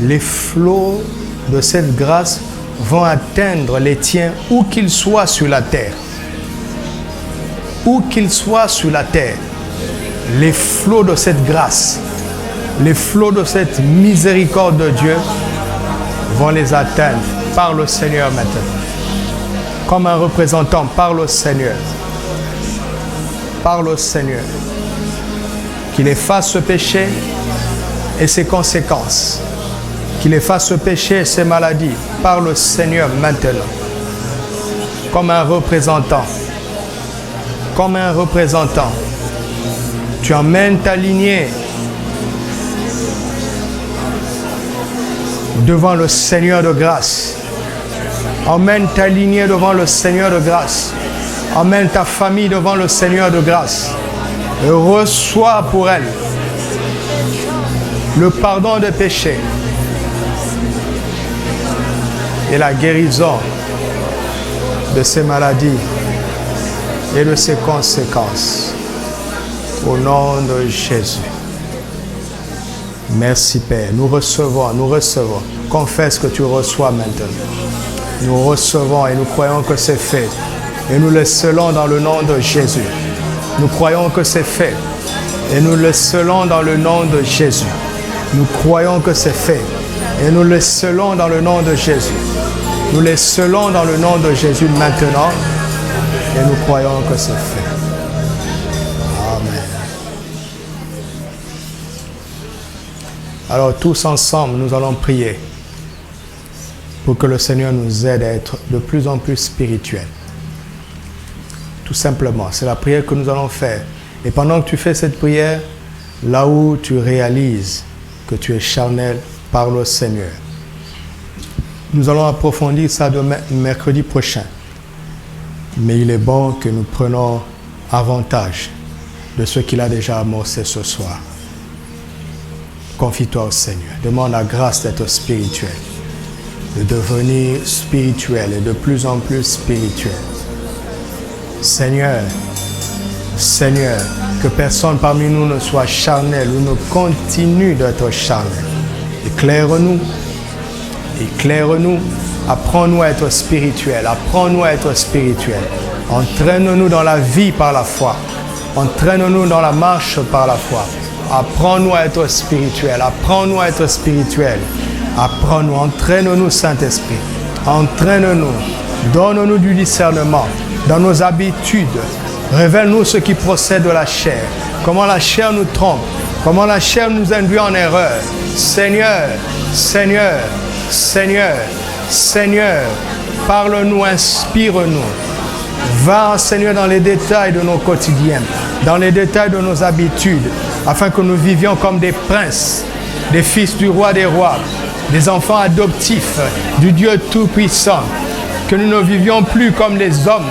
les flots de cette grâce vont atteindre les tiens où qu'ils soient sur la terre. Où qu'ils soient sur la terre, les flots de cette grâce, les flots de cette miséricorde de Dieu vont les atteindre par le Seigneur maintenant. Comme un représentant par le Seigneur. Par le Seigneur. Qu'il efface ce péché et ses conséquences. Qu'il efface ce péché et ses maladies par le Seigneur maintenant. Comme un représentant. Comme un représentant. Tu emmènes ta lignée devant le Seigneur de grâce. Emmène ta lignée devant le Seigneur de grâce. Emmène ta famille devant le Seigneur de grâce. Et reçois pour elle le pardon des péchés et la guérison de ses maladies et de ses conséquences. Au nom de Jésus. Merci Père. Nous recevons. Confesse que tu reçois maintenant. Nous recevons et nous croyons que c'est fait. Et nous le scellons dans le nom de Jésus. Nous croyons que c'est fait. Et nous le scellons dans le nom de Jésus. Nous croyons que c'est fait. Et nous le scellons dans le nom de Jésus. Nous les scellons dans le nom de Jésus maintenant. Et nous croyons que c'est fait. Amen. Alors tous ensemble, nous allons prier pour que le Seigneur nous aide à être de plus en plus spirituels. Tout simplement, c'est la prière que nous allons faire. Et pendant que tu fais cette prière, là où tu réalises que tu es charnel par le Seigneur, nous allons approfondir ça demain, mercredi prochain. Mais il est bon que nous prenions avantage de ce qu'il a déjà amorcé ce soir. Confie-toi au Seigneur. Demande la grâce d'être spirituel, de devenir spirituel et de plus en plus spirituel. Seigneur, que personne parmi nous ne soit charnel ou ne continue d'être charnel. Éclaire-nous. Apprends-nous à être spirituel. Entraîne-nous dans la vie par la foi. Entraîne-nous dans la marche par la foi. Apprends-nous à être spirituel. Apprends-nous, entraîne-nous, Saint-Esprit. Entraîne-nous. Donne-nous du discernement dans nos habitudes. Révèle-nous ce qui procède de la chair. Comment la chair nous trompe. Comment la chair nous induit en erreur. Seigneur, parle-nous, inspire-nous. Va, Seigneur, dans les détails de nos quotidiens, dans les détails de nos habitudes, afin que nous vivions comme des princes, des fils du roi des rois, des enfants adoptifs du Dieu Tout-Puissant. Que nous ne vivions plus comme des hommes,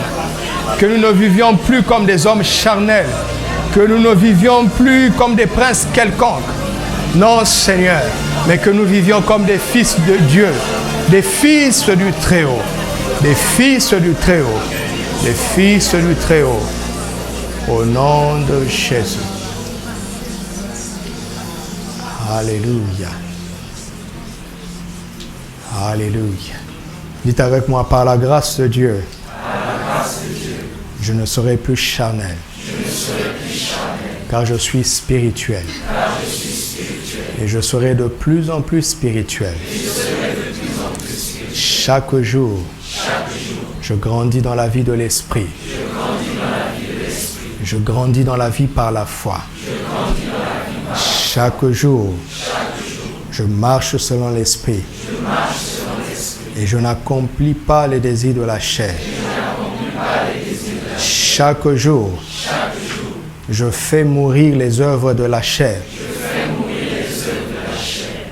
que nous ne vivions plus comme des hommes charnels, que nous ne vivions plus comme des princes quelconques. Non, Seigneur, mais que nous vivions comme des fils de Dieu, des fils du Très-Haut, des fils du Très-Haut, au nom de Jésus. Alléluia. Dites avec moi, par la grâce de Dieu, je ne serai plus charnel, car je suis spirituel. Et je serai de plus en plus spirituel. Chaque jour, je grandis dans la vie de l'Esprit. Je grandis dans la vie par la foi. Chaque jour, je marche selon l'Esprit. Et je n'accomplis pas les désirs de la chair. Chaque jour, je fais mourir les œuvres de la chair.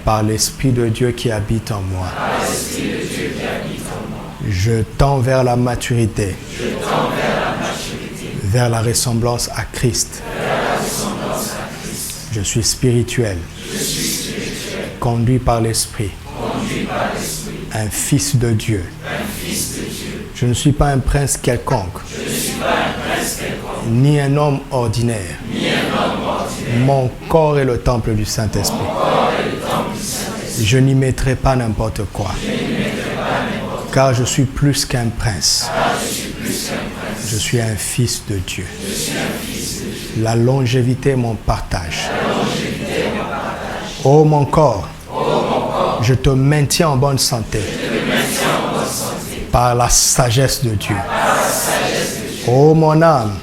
Par l'Esprit de Dieu qui habite en moi. Je tends vers la maturité. Vers la ressemblance à Christ. Je suis spirituel. Conduit par l'Esprit. Un fils de Dieu. Je ne suis pas un prince quelconque. Ni un homme ordinaire. Mon corps est le temple du Saint-Esprit. Je n'y mettrai pas n'importe quoi. Car je suis plus qu'un prince. Je suis un fils de Dieu. La longévité est mon partage. Ô mon corps, je te maintiens en bonne santé par la sagesse de Dieu. Ô mon âme,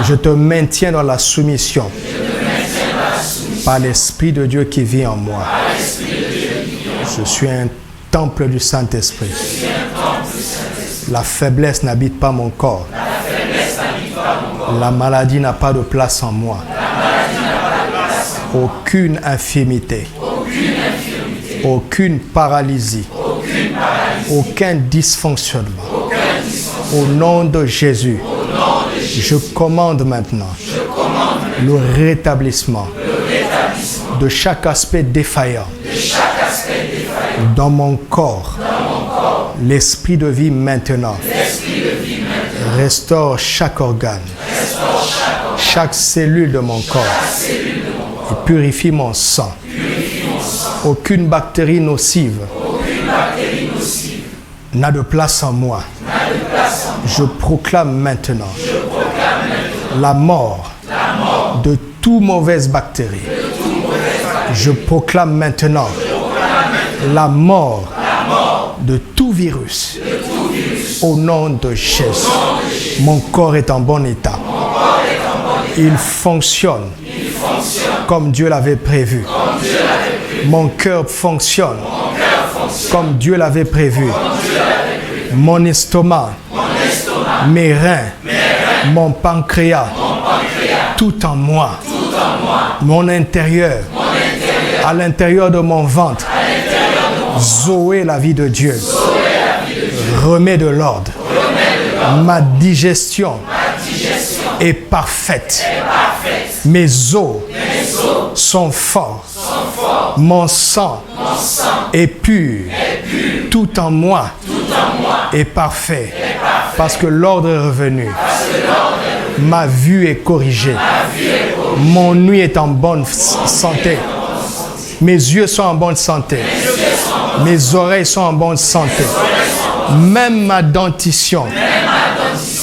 je te maintiens dans la soumission par l'Esprit de Dieu qui vit en moi. Je suis un temple du Saint-Esprit. La faiblesse n'habite pas mon corps. La maladie n'a pas de place en moi. Aucune infirmité. Aucune paralysie. Aucun dysfonctionnement. Au nom de Jésus, je commande maintenant le rétablissement de chaque aspect défaillant dans mon corps. L'esprit de vie maintenant restaure chaque organe, chaque cellule de mon corps et purifie mon sang. Aucune bactérie nocive n'a de place en moi. Je proclame maintenant la mort de toute mauvaise bactérie. Je proclame maintenant la mort de tout virus. Au nom de Jésus, mon corps est en bon état. Il fonctionne comme Dieu l'avait prévu. Mon cœur fonctionne comme Dieu l'avait prévu. Mon estomac, mes reins, mon pancréas, tout en moi, mon intérieur, à l'intérieur de mon ventre, Zoé, la vie de Dieu, remet de l'ordre. Ma digestion est parfaite. Mes os sont forts. Mon sang est pur. Tout en moi est parfait. Parce que l'ordre est revenu. Ma vue est corrigée. Mon nuit est en bonne santé. Mes yeux sont en bonne santé. Mes oreilles sont en bonne santé. Même ma dentition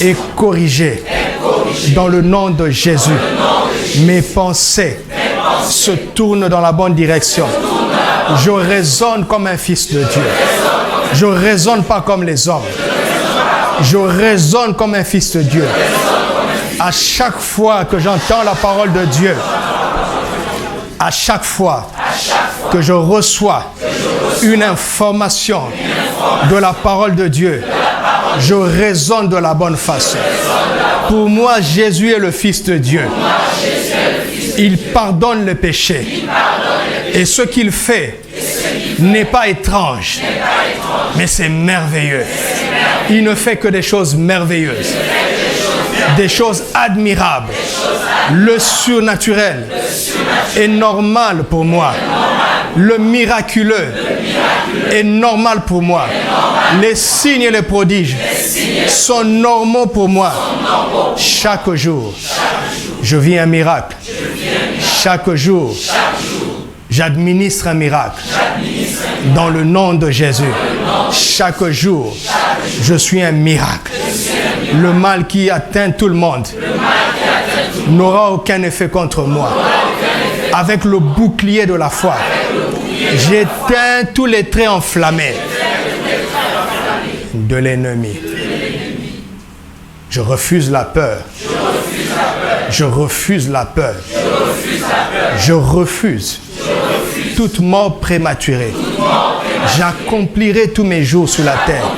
est corrigée. Dans le nom de Jésus. Mes pensées se tournent dans la bonne direction. Je raisonne comme un fils de Dieu. Je ne raisonne pas comme les hommes. Je raisonne comme un fils de Dieu. À chaque fois que j'entends la parole de Dieu, à chaque fois que je reçois une information de la parole de Dieu, je raisonne de la bonne façon. Pour moi, Jésus est le Fils de Dieu. Il pardonne le péché. Et ce qu'il fait n'est pas étrange, mais c'est merveilleux. Il ne fait que des choses merveilleuses, des choses admirables. Le surnaturel est normal pour moi. Le miraculeux est normal pour moi. Les signes et les prodiges sont normaux pour moi. Chaque jour, je vis un miracle. Chaque jour, j'administre un miracle. Dans le nom de Jésus. Chaque jour, je suis un miracle. Le mal qui atteint tout le monde n'aura aucun effet contre moi. Avec le bouclier de la foi, j'éteins tous les traits enflammés de l'ennemi. Je refuse la peur. Je refuse la peur. Je refuse toute mort prématurée. J'accomplirai tous mes jours sur la terre.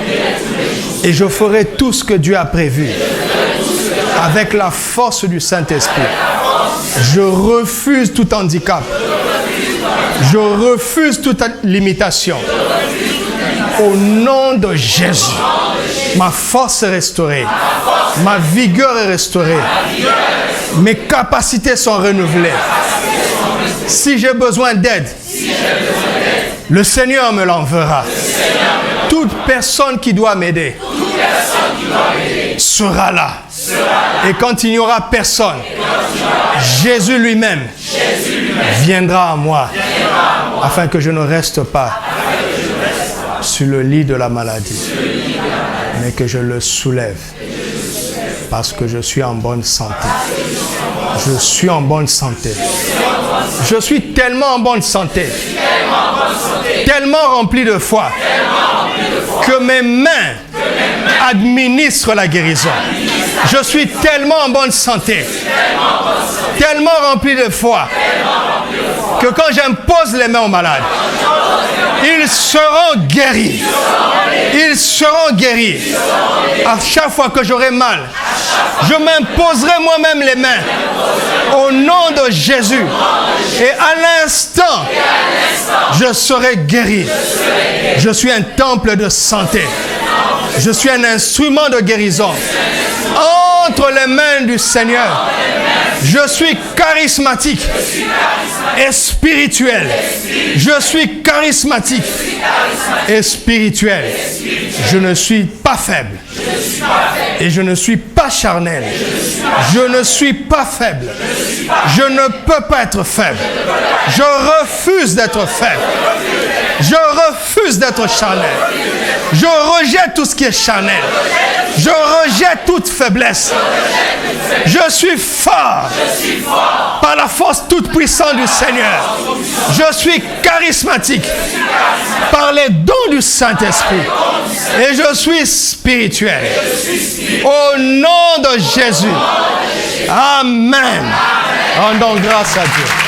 Et je ferai tout ce que Dieu a prévu. Avec la force du Saint-Esprit. Je refuse tout handicap. Je refuse toute limitation. Au nom de Jésus. Ma force est restaurée. Ma vigueur est restaurée. Mes capacités sont renouvelées. Si j'ai besoin d'aide, le Seigneur me l'enverra. Toute personne qui doit m'aider sera là. Et quand il n'y aura personne, Jésus lui-même viendra à moi afin que je ne reste pas sur le lit de la maladie, mais que je le soulève parce que je suis en bonne santé. Je suis en bonne santé. Je suis tellement en bonne santé, tellement rempli de foi, que mes mains administrent la guérison. Je suis tellement en bonne santé, tellement rempli de foi, que quand j'impose les mains aux malades, ils seront guéris. Ils seront guéris. À chaque fois que j'aurai mal, je m'imposerai moi-même les mains au nom de Jésus. Et à l'instant, je serai guéri. Je suis un temple de santé. Je suis un instrument de guérison. Entre les mains du Seigneur, je suis charismatique et spirituel. Je suis charismatique et spirituel. Je ne suis pas faible. Et je ne suis pas charnel. Je ne suis pas faible. Je ne peux pas être faible. Je refuse d'être faible. Je refuse d'être charnel. Je rejette tout ce qui est charnel. Je rejette toute faiblesse. Je suis fort par la force toute puissante du Seigneur. Je suis charismatique par les dons du Saint-Esprit. Et je suis spirituel. Au nom de Jésus. Amen. Rendons grâce à Dieu.